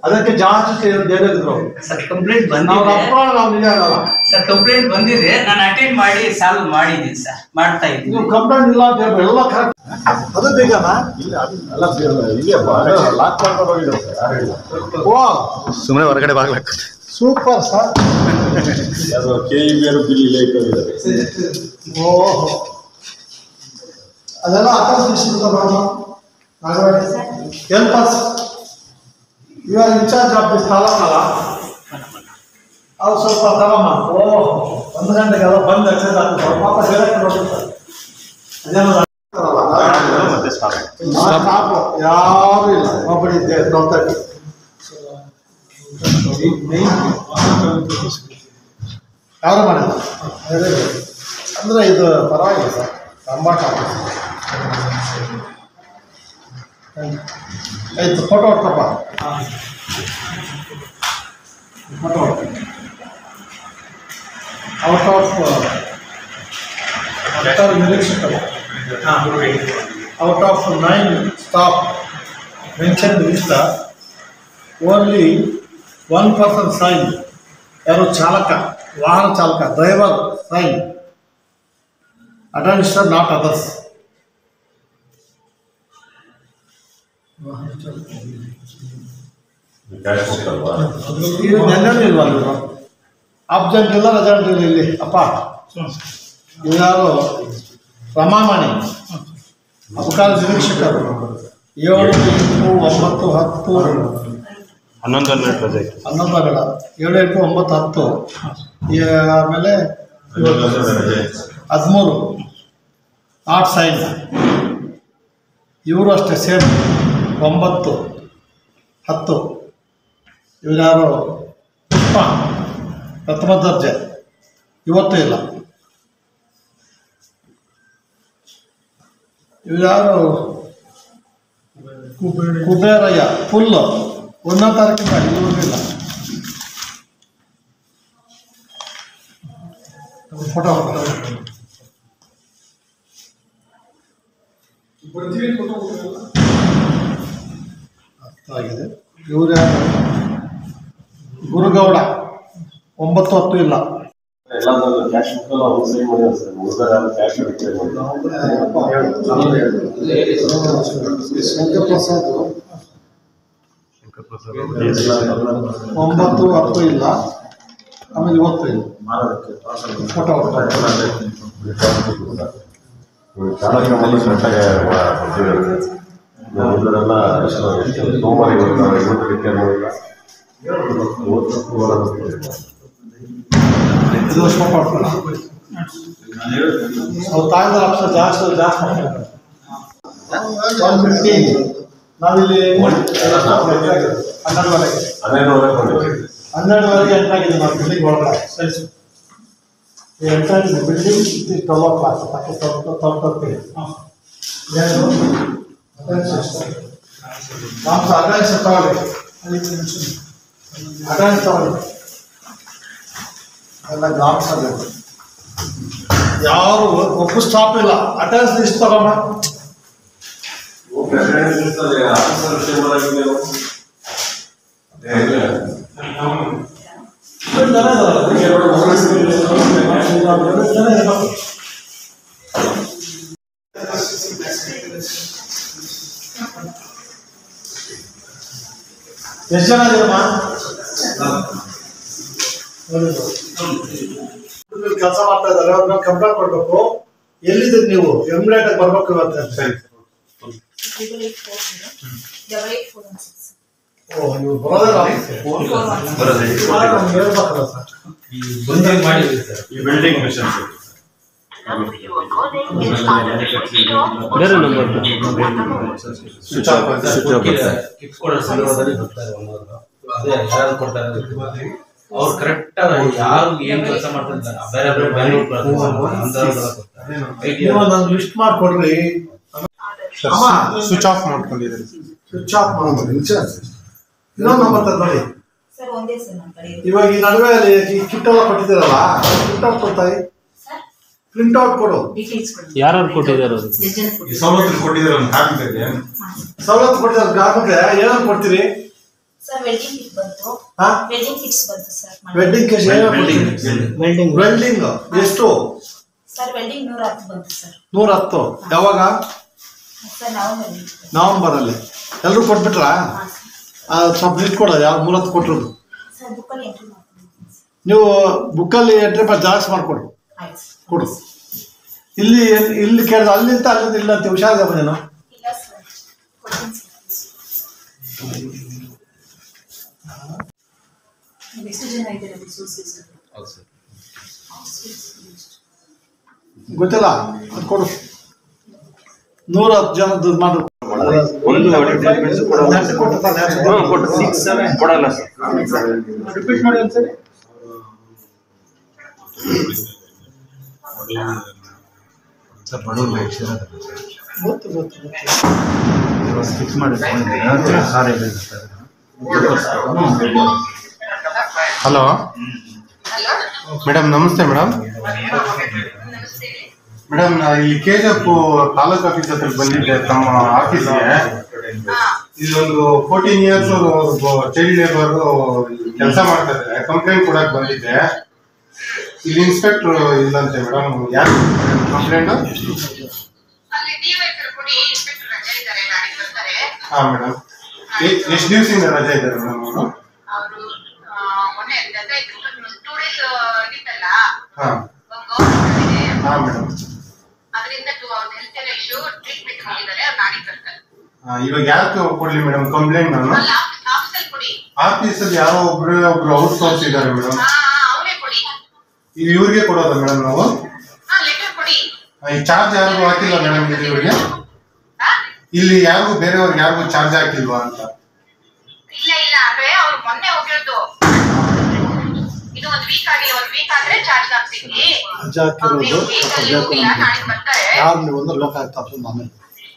ಅದಕ್ಕೆ ಜಾಸ್ತಿ ಜೈಲಿದ್ರು ಸರ್. ಕಂಪ್ಲೇಂಟ್ ನಾವು ಬಂದಿದೆ ಅಪ್ಪ ನಾವು ನಿಜ ಆಗಲ್ಲ ಸರ್. ಕಂಪ್ಲೇಂಟ್ ಬಂದಿದೆ, ನಾನು ಅಟೆಂಡ್ ಮಾಡಿ ಸಾಲ್ವ್ ಮಾಡಿದ್ದೀನಿ ಸರ್, ಮಾಡ್ತಾ ಇದ್ದೀನಿ. ನೀವು ಕಂಪ್ಲೇಂಟ್ ಇಲ್ಲ ಅಂತ ಹೇಳ್ಬೋದು, ಎಲ್ಲ ಕರೆಕ್ಟ್. ಅದು ಬೇಕನಾ? ಲಾಕ್ ಮಾಡ್ಕೊಂಡು ಹೋಗಿದ್ದಾರೆ ಸರ್. ಓ ಸುಮ್ಮನೆ ಹೊರಗಡೆ ಬಾಗ್ಲಾಕ. Super sir. ಅದು KEB ಬಿಲ್ ಇಲ್ಲೇ ಇಟ್ಟಿದ್ದಾರೆ. ಓಹೋ, ಅದೆಲ್ಲ helpers you are in charge of this taluk ಅಲ್ಲ, ಅವ್ರು ಸ್ವಲ್ಪ ತರಮ್ಮ. ಓಹೋ, 1 ಗಂಟೆಗೆಲ್ಲ ಬಂದು ಎಕ್ಸೈಸ್ ಆಗ್ತದೆ ಪಾಪ ಡೈರೆಕ್ಟ್ ಹೋಗ್ತಾರೆ. ಅದೇನೋ ಯಾರು ಇಲ್ಲ, ಒಬ್ಬಡಿ ನೋಡ್ತಾರೆ. ಯಾರು ಮಾಡಿಲ್ಲ ಅಂದ್ರೆ ಇದು ಪರವಾಗಿಲ್ಲ ಸರ್. ಟಮಾಟ ಆಯ್ತು, ಫೋಟೋ ಹೊಡ್ಕಪ್ಪ. ಫೋಟೋ ಔಟ್ ಆಫ್ ನಿರೀಕ್ಷಕರು out of 9 staff mention list only 1 person sign. ಯಾರು? ಚಾಲಕ, ವಾಹನ ಚಾಲಕ, driver sign. Attender not others. ಇದು ನೆನ್ನೆ ಇಲ್ವಾ? ಅಬ್ಜೆಂಟ್ ಇಲ್ಲ, ರೆಜೆಂಟ್ ಇಲ್ಲ ಇಲ್ಲಿ ಅಪ್ಪ. ಇವು ಯಾರು? ರಮಾಮಣಿ ಅಬಕಾರಿ ನಿರೀಕ್ಷಕರು 7, 8, 9, 10, 11 ರಜೆ. 11 ಬೇಡ, 7, 8, 9, 10. ಆಮೇಲೆ 13 ನಾಟ್ ಸೈನ್. ಇವರು ಅಷ್ಟೇ ಸೇಮ್ 9, 10. ಇವ್ರು ಯಾರು? ಪುಷ್ಪ ಪ್ರಥಮ ದರ್ಜೆ, ಇವತ್ತು ಇಲ್ಲ. ಇವ್ರು ಯಾರು? ಕುಬೇರಯ್ಯ ಫುಲ್ 1ನೇ ತಾರೀಕಿಂದ ಇವ್ರಿಗಿಲ್ಲ. ಫೋಟೋ ಅರ್ಥ ಆಗಿದೆ. ಇವ್ರು ಯಾರು? ಗುರುಗೌಡ 9, 10 ಇಲ್ಲ. ಎಲ್ಲ ಕ್ಯಾಶ್ ಮುಖಲ್ಲ ಅವ್ರು ಸರಿ ಮಾಡಿದ್ದಾರೆ ಸರ್. ಹುಡುಗರ ಕ್ಯಾಶ್ ರಿಕ್ವೈರ್ ಮಾಡಿದ್ದಾರೆ. ಶಂಕರಪ್ರಸಾದ್ 9, 10 ಇಲ್ಲ. ಆಮೇಲೆ ಇವತ್ತು ಇಲ್ಲ. ಫೋಟೋ ಚಾಲಕನಲ್ಲಿ ಕರೆಕ್ಟಾಗಿ ಬರ್ತಿದ್ದಾರೆ. ಹುಡುಗರೆಲ್ಲ ಸೋಮವಾರ ಇವತ್ತು ರಿಕ್ವೈರ್ ಮಾಡಿಲ್ಲ. ಇದು ಫೋಟೋ ಹೊಡ್ಕೊಳ್ಳ. ಅವ್ರು ತಾಯ್ದ ಅಕ್ಷರ ಜಾಸ್ತಿ 115. ನಾವಿಲ್ಲಿ 12ವರೆಗೆ 12ವರೆಗೆ ಎಂಟಾಗಿದೆ. ನಾವು ಬಿಲ್ಡಿಂಗ್ ಒಳಗಡೆ ಎಂಟಾಗಿದೆ. ಬಿಲ್ಡಿಂಗ್ 12 ಕ್ಲಾಸ್ ಪಕ್ಕ ತರ್ತೀವಿ. ಏನು ನಮ್ಮ ಅಟೆಂಡೆನ್ಸ್ ತಗೊಳ್ಳಿ, ಅಟೆಂಡೆನ್ಸ್ ತಗೊಳ್ಳಿ. ಎಲ್ಲ ಗ್ರಾಮ್ಸ್ ಆಗಬೇಕು. ಯಾರು ಒಬ್ಬ ಸ್ಟಾಪ್ ಇಲ್ಲ. ಅಟೆಂಡೆನ್ಸ್ ಲಿಸ್ಟ್ ತಗೊಂಡ ಎಷ್ಟು ಜನ ಇದೀರಮ್ಮ? ಕೆಲಸ ಮಾಡ್ತಾ ಇದ್ದಾರೆ. ಅವ್ರನ್ನ ಕಂಪ್ಲೇಂಟ್ ಕೊಡ್ಬೇಕು. ಎಲ್ಲಿದ್ದೀರಿ ನೀವು? ಇಮಿಡಿಯೇಟ್ ಆಗಿ ಬರ್ಬೇಕು ಇವತ್ತು. ಓ, ನೀವು ಬರೋದಿಲ್ಲ? ಹೇಳ್ಬೇಕಲ್ಲ ಸರ್. ಈ ಬಿಲ್ಡಿಂಗ್ ಮಿಷನ್ ಬೇರೆ ನಂಬರ್ ಸ್ವಿಚ್ ಆಫ್ ಅವ್ರು ಕರೆಕ್ಟ್ ಆಗಿ ಯಾರು ಏನ್ ಕೆಲಸ ಮಾಡ್ತಾರೆ ಬೇರೆ ಬೇರೆ ನಂಗೆ ಲಿಸ್ಟ್ ಮಾಡ್ಕೊಡ್ರಿ. ಸ್ವಿಚ್ ಆಫ್ ಮಾಡ್ಕೊಂಡಿದ್ದಾರೆ. ಸ್ವಿಚ್ ಆಫ್ ಮಾಡೋದು ಇನ್ನೊಂದು ನಂಬರ್ ನೋಡಿ. ಸರ್ ಒಂದೇ ಸರ್ ನಮ್ಮ ಕಡೆ ಇವಾಗ ಈ ನಡುವೆ ಕಿಟ್ ಎಲ್ಲ ಕೊಟ್ಟಿದ್ದೀರಲ್ಲ, ಕಿಟ್ ಕೊಡ್ತಾಯಿ ಪ್ರಿಂಟ್ಔಟ್ ಕೊಡು. ಯಾರು ಕೊಟ್ಟಿದ್ದಾರೆ ಅದು? ಈ ಸವಲತ್ತು ಕೊಟ್ಟಿದ್ದಾರೆ ಒಂದು ಕಾರ್ಮಿಕರಿಗೆ. ಸವಲತ್ತು ಕೊಟ್ಟಿದ್ದಾರೆ ಗ್ರಾಹಕರಿಗೆ ಏನನ್ನು ಕೊಡ್ತೀರಿ? ಸರ್ ವೆಡ್ಡಿಂಗ್ ಕಿಟ್ ಬಂತು. ಹಾ ವೆಡ್ಡಿಂಗ್ ಕಿಟ್ಸ್ ಬಂತು ಸರ್. ವೆಡ್ಡಿಂಗ್ ಕಿಟ್ ವೆಲ್ಡಿಂಗ್ ಎಷ್ಟು? ಸರ್ ವೆಡ್ಡಿಂಗ್ 110 ಬಂತು ಸರ್. 110 ಯಾವಾಗ? ಸರ್ ನವೆಂಬರ್ ಅಲ್ಲಿ ಎಲ್ಲರೂ ಕೊಟ್ಬಿಟ್ರಾ? ಸ್ವಲ್ಪ ಲಿಸ್ಟ್ ಕೊಡೋದು ಯಾವ 110 ಕೊಟ್ಟರು. ಸರ್ ಬುಕ್ಕಲ್ಲಿ ಎಂಟ್ರಿ ಮಾಡ್ತೀನಿ. ನೀವು ಬುಕ್ಕಲ್ಲಿ ಎಂಟ್ರಿ ಮಾಡಿ ಜೆರಾಕ್ಸ್ ಮಾಡಿಕೊಡು. ಕೊಡು. ಇಲ್ಲಿ ಇಲ್ಲಿ ಕೇಳಿದ ಅಲ್ಲಿಂದ ಇಲ್ಲ ಅಂತ ಹುಷಾರಿದಮ್ಮ ನೀನು. ಇಲ್ಲ ಸರ್ ಕೊಡ್ತೀನಿ ಸರ್. ಎಷ್ಟು ಜನ ಇದ್ದಾರೆ ರಿಸೋರ್ಸಸ್? ಗೊತ್ತಿಲ್ಲ ಅದು ಕೊಡು. 110 ಜನದ್ದು ಮಾಡು. ಕೊಡಲ್ಲ ಸರ್. ರಿಪೀಟ್ ಮಾಡಿ ಒಂದ್ಸರಿ. ಗೊತ್ತು ಹಲೋ ಮೇಡಮ್, ನಮಸ್ತೆ ಮೇಡಮ್. ಮೇಡಮ್, ಇಲ್ಲಿ ಕೆಜಪ್ ತಾಲೂಕ್ ಆಫೀಸ್ ಹತ್ರ ಬಂದಿದ್ದೆ ತಮ್ಮ ಆಫೀಸ್ಗೆ. ಇಲ್ಲೊಂದು 14 years ಚೈಲ್ಡ್ ಲೇಬರ್ ಕೆಲಸ ಮಾಡ್ತಾ ಇದ್ದಾರೆ. ಕಂಪ್ಲೇಂಟ್ ಕೊಡಕ್ ಬಂದಿದ್ದೆ. ಇಲ್ಲಿ ಇನ್ಸ್ಪೆಕ್ಟರ್ ಇಲ್ಲಂತೆ ಮೇಡಮ್. ಯಾರು ಕಂಪ್ಲೇಂಟ್? ಹಾ ಮೇಡಮ್. ಎಷ್ಟು ದಿವಸದಿಂದ ರಜೆ ಇದ್ದಾರೆ ಮೇಡಮ್ ಅವರು? ಹಾ ಹಾ ಮೇಡಮ್. ಇವಾಗ ಯಾಕೆ ಕೊಡ್ಲಿ ಮೇಡಮ್ ಕಂಪ್ಲೇಂಟ್? ನಾನು ಆಫೀಸಲ್ಲಿ ಯಾರೋ ಒಬ್ರು ಔಟ್ ಸೋರ್ಸ್ ಇದ್ದಾರೆ ಮೇಡಮ್. ಇವ್ರಿಗೆ ಕೊಡೋದ ಮೇಡಮ್ ನಾವು? ಈ ಚಾರ್ಜ್ ಯಾರಿಗೂ ಹಾಕಿಲ್ಲ ಮೇಡಮ್ ಇವ್ರಿಗೆ? ಇಲ್ಲಿ ಯಾರಿಗೂ ಬೇರೆಯವ್ರಿಗೆ ಯಾರಿಗೂ ಚಾರ್ಜ್ ಹಾಕಿಲ್ವಾ ಅಂತ?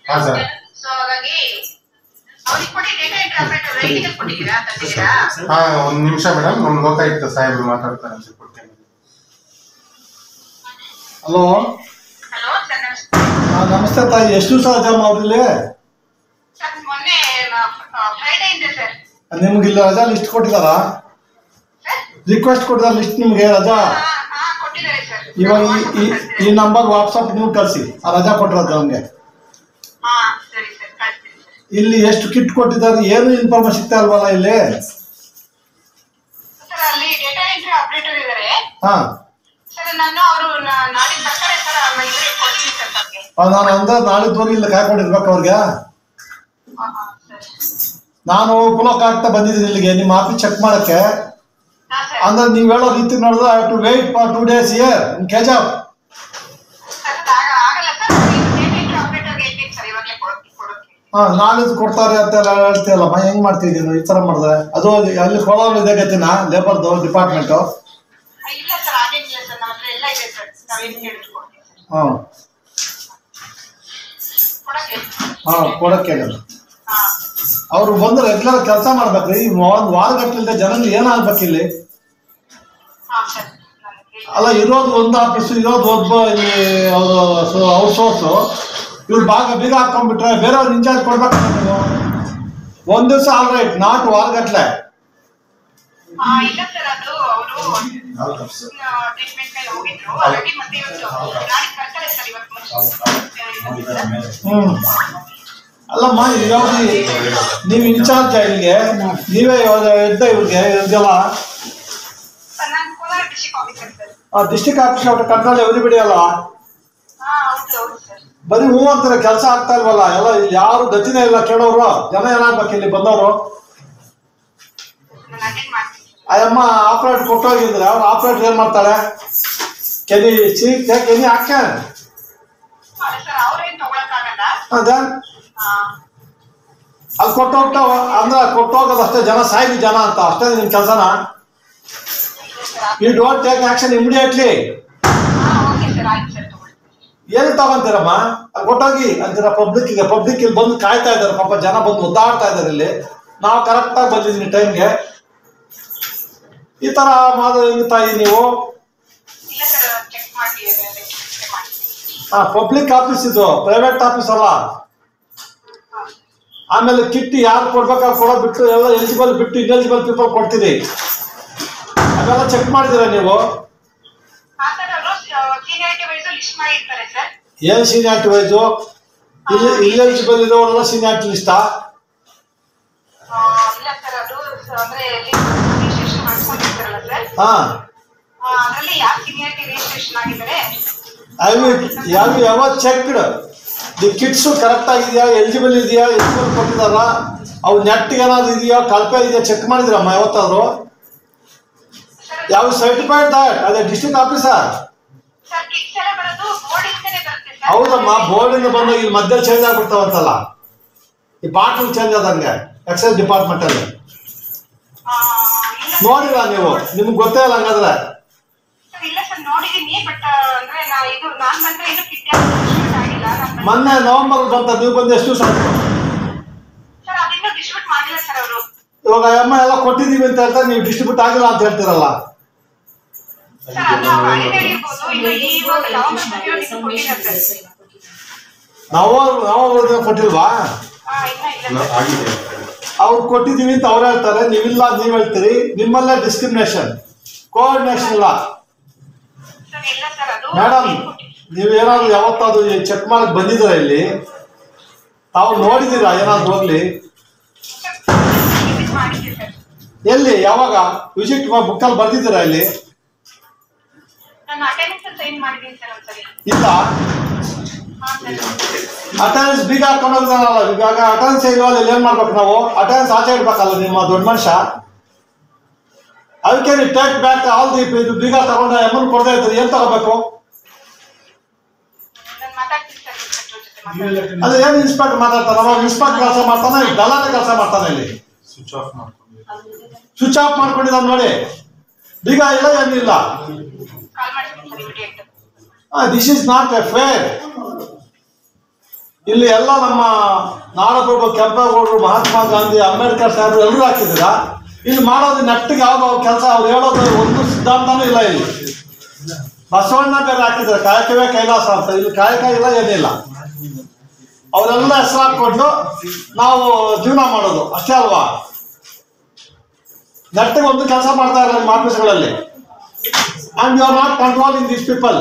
ಹಾ ಸರ್. ಹಾ, 1 ನಿಮಿಷ ಮೇಡಮ್. ನಮ್ಮ ಲೋಕಾಯುಕ್ತ ಸಾಹೇಬ್ರು ಮಾತಾಡ್ತಾರೆ ಅಂತ ಕೊಡ್ತೇನೆ. ಹಲೋ. ನಮಸ್ತೆ ತಾಯಿ. ಎಷ್ಟು ದಿವಸ ರಜಾ ಅವ್ರಲ್ಲಿ? ನಿಮ್ಗೆ ಇಲ್ಲಿ ರಜಾ ಲಿಸ್ಟ್ ಕೊಟ್ಟಿದಾರಾ? ರಿಕ್ವೆಸ್ಟ್ ಕೊಟ್ಟಿದ್ದಾರೆ ಲಿಸ್ಟ್ ನಿಮ್ಗೆ ರಜಾ? ಇವಾಗ ಈ ನಂಬರ್ ವಾಟ್ಸಪ್ ನೀವು ಕಳಿಸಿ ಆ ರಜಾ ಕೊಟ್ಟಿರೋದು ನಮ್ಗೆ. ಇಲ್ಲಿ ಎಷ್ಟು ಕಿಟ್ ಕೊಟ್ಟಿದ್ದಾರೆ ಏನು ಇನ್ಫಾರ್ಮೇಶನ್ ಸಿಗ್ತಾ ಇಲ್ವಲ್ಲ ಇಲ್ಲಿ? ಹಾ, ನಾನು ಅಂದ್ರೆ ನಾಳಿದ್ದವರೆಗೆ ಇಲ್ಲಿ ಕಾಯ್ಕೊಂಡಿರ್ಬೇಕು ಅವ್ರಿಗೆ. ನಾನು ಬ್ಲಾಕ್ ಆಗ್ತಾ ಬಂದಿದ್ದೀನಿ ಇಲ್ಲಿಗೆ ನಿಮ್ಮ ಆಫೀಸ್ ಚೆಕ್ ಮಾಡಕ್ಕೆ. ಅಂದ್ರೆ ನೀವು ಹೇಳೋ ರೀತಿ ನೋಡಿದ್ರೆ I have to wait for 2 days here in ಕೆಜಪ್. ನಾಳಿದ್ದು ಕೊಡ್ತಾರೆ ಅಂತೆಲ್ಲ ಹೇಳ್ತೀಯಲ್ಲಮ್ಮ, ಹೆಂಗ್ ಮಾಡ್ತಿದ್ದೀನಿ ಈ ತರ ಮಾಡಿದ್ರೆ? ಅದು ಅಲ್ಲಿ ಕೊಡೋರು ಇದೆ ಗತಿನ ಲೇಬರ್ದು ಡಿಪಾರ್ಟ್ಮೆಂಟ್. ಕೊಡಕ್ಕೆ ಅವ್ರು ಬಂದು ರೆಗ್ಯುಲರ್ ಕೆಲಸ ಮಾಡ್ಬೇಕ್ರಿ. ಒಂದು ವಾರಗಟ್ಟಲಿಂದ ಜನಗಳು ಏನಾಗ್ಬೇಕು ಇಲ್ಲಿ? ಅಲ್ಲ, ಇರೋದು ಒಂದು ಆಫೀಸು, ಇರೋದು ಒಬ್ಬ ಇಲ್ಲಿ ಅವರು ಔಟ್ ಸೋರ್ಸು. ಇವ್ರು ಬೀಗ ಹಾಕೊಂಡ್ಬಿಟ್ರೆ ಬೇರೆಯವ್ರು ಇನ್ಚಾರ್ಜ್ ಕೊಡ್ಬೇಕಲ್ಲ ನೀವು. ಒಂದ್ ದಿವಸ ಆಲ್ ರೈಟ್, ನಾಟ್ ವಾರಗಟ್ಲೆ. ಅಲ್ಲಮ್ಮ, ಯಾವ್ದು ನೀವು ಇನ್ಚಾರ್ಜ್ ಇಲ್ಲಿಗೆ? ನೀವೇ ಇವ್ರಿಗೆ ಇದೆಲ್ಲ ಡಿಸ್ಟಿಕ್ ಆಫೀಸ್ ಅವ್ರ ಕಂಟ್ರೋಲ್ ಎವ್ರಿಬಡಿ ಅಲ್ಲ? ಬರೀ ಹೂ ಅಂತಾರೆ, ಕೆಲಸ ಆಗ್ತಾ ಇಲ್ವಲ್ಲ ಎಲ್ಲ. ಯಾರು ಗತಿನೇ ಇಲ್ಲ ಕೇಳೋರು. ಜನ ಏನಾಗ್ಬೇಕು ಇಲ್ಲಿ ಬಂದವರು? ಅಯ್ಯಮ್ಮ ಆಪರೇಟರ್ ಕೊಟ್ಟೋಗಿದ್ರೆ ಅವ್ರು ಆಪರೇಟರ್ ಏನ್ ಮಾಡ್ತಾಳೆ? ಕೆನಿ ಕೆನಿ ಹಾಕ ಅಲ್ಲಿ ಕೊಟ್ಟೋಗ್ತಾ ಅಂದ್ರೆ ಕೊಟ್ಟೋಗೋದು ಅಷ್ಟೇ. ಜನ ಸಾಯ್ಲಿ ಜನ ಅಂತ ಅಷ್ಟೇ ನಿಮ್ ಕೆಲಸನ. You don't take action immediately. ಏನ್ ತಗೊಂತೀರಮ್ಮ? ಅಲ್ಲಿ ಕೊಟ್ಟೋಗಿ ಅಂತೀರ ಪಬ್ಲಿಕ್ ಇಲ್ಲಿ ಬಂದು ಕಾಯ್ತಾ ಇದಾರೆ. ಪಾಪ ಜನ ಬಂದು ಒದ್ದಾಡ್ತಾ ಇದಾರೆ ಇಲ್ಲಿ. ನಾವು ಕರೆಕ್ಟ್ ಆಗಿ ಬಂದಿದ್ದೀನಿ ಟೈಮ್ಗೆ. ಈ ತರ ಮಾಡು ಹೆಂಗ್ ತಾಯಿ ನೀವು? ಪಬ್ಲಿಕ್ ಆಫೀಸ್ ಇದು, ಪ್ರೈವೇಟ್ ಆಫೀಸ್ ಅಲ್ಲ. ಆಮೇಲೆ ಕಿಟ್ ಯಾರು ಕೊಡ್ಬೇಕಾದ್ರೆ ಕೊಡೋ ಬಿಟ್ಟು ಎಲ್ಲ ಎಲಿಜಿಬಲ್ ಬಿಟ್ಟು ಇನ್ಎಲಿಜಿಬಲ್ ಪೀಪಲ್ ಕೊಡ್ತೀರಿ. ಅದೆಲ್ಲ ಚೆಕ್ ಮಾಡಿದಿರಾ ನೀವು? ಏನ್ ಸೀನಿಯಾರಿಟಿ ವೈಸು? ಇನ್ಎಲಿಜಿಬಲ್ ಇರೋರೆಲ್ಲ ಸೀನಿಯಾರಿಟಿ ಲಿಸ್ಟಾ? ಯಾವ ಚೆಕ್ಡ್ ದಿ ಕಿಟ್ಸು ಕರೆಕ್ಟ್ ಆಗಿದೆಯಾ, ಎಲಿಜಿಬಲ್ ಇದೆಯಾ, ಎಲಿಜಿಬಲ್ ಕೊಟ್ಟಿದಾರ, ಅವು ನೆಟ್ಗೆ ಏನಾದ್ರು ಇದೆಯಾ, ಕಳಪೆ ಇದೆಯಾ ಚೆಕ್ ಮಾಡಿದ್ರಮ್ಮ ಯಾವತ್ತಾದ್ರು? ಯಾವ ಸರ್ಟಿಫೈಡ್ ದಟ್ ಅದೇ ಡಿಸ್ಟ್ರಿಕ್ಟ್ ಆಫೀಸರ್? ಹೌದಮ್ಮ, ಬೋರ್ಡಿಂದ ಬಂದಾಗ ಇಲ್ಲಿ ಮಧ್ಯ ಚೇಂಜ್ ಆಗ್ಬಿಡ್ತಾವಂತಲ್ಲ, ಈ ಬಾಟ್ಲ್ ಚೇಂಜ್ ಆದಂಗೆ ಎಕ್ಸೈಸ್ ಡಿಪಾರ್ಟ್ಮೆಂಟ್ ಅಲ್ಲಿ ನೋಡಿಲ್ಲ ನೀವು? ನಿಮ್ಗೆ ಗೊತ್ತೇ ಇಲ್ಲ ಹಂಗಾದ್ರೆ? ಮೊನ್ನೆ ನವೆಂಬರ್ ಬಂತ, ನೀವು ಬಂದು ಎಷ್ಟು ದಿವಸ ಆಯ್ತು? ಇವಾಗ ಅಮ್ಮ ಎಲ್ಲ ಕೊಟ್ಟಿದೀವಿ ಅಂತ ಹೇಳ್ತಾರೆ, ನೀವು ಡಿಸ್ಟ್ರಿಬ್ಯೂಟ್ ಆಗಿಲ್ಲ ಅಂತ ಹೇಳ್ತೀರಲ್ಲ. ನಾವು ಕೊಟ್ಟಿಲ್ವಾ? ಅವ್ರು ಕೊಟ್ಟಿದೀವಿ ಅಂತ ಅವ್ರು ಹೇಳ್ತಾರೆ, ನೀವಿಲ್ಲ ನೀವ್ ಹೇಳ್ತೀರಿ. ನಿಮ್ಮಲ್ಲೇ ಡಿಸ್ಕ್ರಿಮಿನೇಷನ್, ಕೋಆರ್ಡಿನೇಷನ್ ಇಲ್ಲ. ಮೇಡಮ್, ನೀವೇನಾದ್ರು ಯಾವತ್ತಾದ್ರು ಚೆಕ್ ಮಾಡಕ್ ಬಂದಿದ್ದೀರಾ ಇಲ್ಲಿ? ತಾವು ನೋಡಿದೀರಾ ಏನಾದ್ರು ಹೋಗ್ಲಿ? ಎಲ್ಲಿ, ಯಾವಾಗ ವಿಸಿಟ್ ಬುಕ್ಕಲ್ಲಿ ಬರ್ದಿದ್ದೀರಾ ಇಲ್ಲಿ? ಇಲ್ಲ. ಅಟೆಂಡೆನ್ಸ್ ಬೀಗ ಹಾಕೊಂಡು ಹೋಗಿದಾನಲ್ಲ, ಇವಾಗ ಅಟೆಂಡೆನ್ಸ್ ಇಲ್ವಾ? ಅಲ್ಲಿ ಏನ್ ಮಾಡ್ಬೇಕು ನಾವು? ಅಟೆಂಡೆನ್ಸ್ ಆಚೆ ಇಡ್ಬೇಕಲ್ಲ ನಿಮ್ಮ ದೊಡ್ಡ ಮನುಷ್ಯ. ಅದಕ್ಕೆ ನೀವು ಟೇಕ್ ಬ್ಯಾಕ್ ಆಲ್ ದಿ ಬೀಗ ತಗೊಂಡ್ರೆ ಎಮ್ಮನ್ ಕೊಡದೇ ಇರ್ತೀರಿ, ಏನ್ ತಗೋಬೇಕು? ಅದು ಏನ್ ಇನ್ಸ್ಪೆಕ್ಟರ್ ಮಾತಾಡ್ತಾನ? ಅವಾಗ ಇನ್ಸ್ಪೆಕ್ಟರ್ ಕೆಲಸ ಮಾಡ್ತಾನೆ, ದಲಾಲ ಕೆಲಸ ಮಾಡ್ತಾನೆ. ಇಲ್ಲಿ ಸ್ವಿಚ್ ಆಫ್ ಮಾಡ್ಕೊಂಡಿದ್ದಾನೆ ನೋಡಿ, ಬೀಗ ಇಲ್ಲ ಏನಿಲ್ಲ. This is not A fair. ಇಲ್ಲಿ ಎಲ್ಲ ನಮ್ಮ ನಾಡಪ್ರಭು ಕೆಂಪೇಗೌಡರು, ಮಹಾತ್ಮ ಗಾಂಧಿ, ಅಂಬೇಡ್ಕರ್ ಸಾಹೇಬರು ಎಲ್ಲರೂ ಹಾಕಿದ್ದೀರಾ. ಇಲ್ಲಿ ಮಾಡೋದು ನೆಟ್ಟಿಗೆ ಯಾವ್ದು ಕೆಲಸ ಅವ್ರು ಹೇಳೋದು ಒಂದು ಸಿದ್ಧಾಂತನೂ ಇಲ್ಲ. ಇಲ್ಲಿ ಬಸವಣ್ಣ ಬೇರೆ ಹಾಕಿದ್ದಾರೆ, ಕಾಯಕವೇ ಕೈಲಾಸ ಅಂತ. ಇಲ್ಲಿ ಕಾಯಕ ಇಲ್ಲ, ಏನಿಲ್ಲ. ಅವರೆಲ್ಲ ಹೆಸರು ಹಾಕೊಂಡು ನಾವು ಜೀವನ ಮಾಡೋದು ಅಷ್ಟೇ ಅಲ್ವಾ? ನೆಟ್ಟಿಗೆ ಒಂದು ಕೆಲಸ ಮಾಡ್ತಾ ಇಲ್ಲ ನಿಮ್ಮ ಆಫೀಸ್ಗಳಲ್ಲಿ. And you are not controlling this people.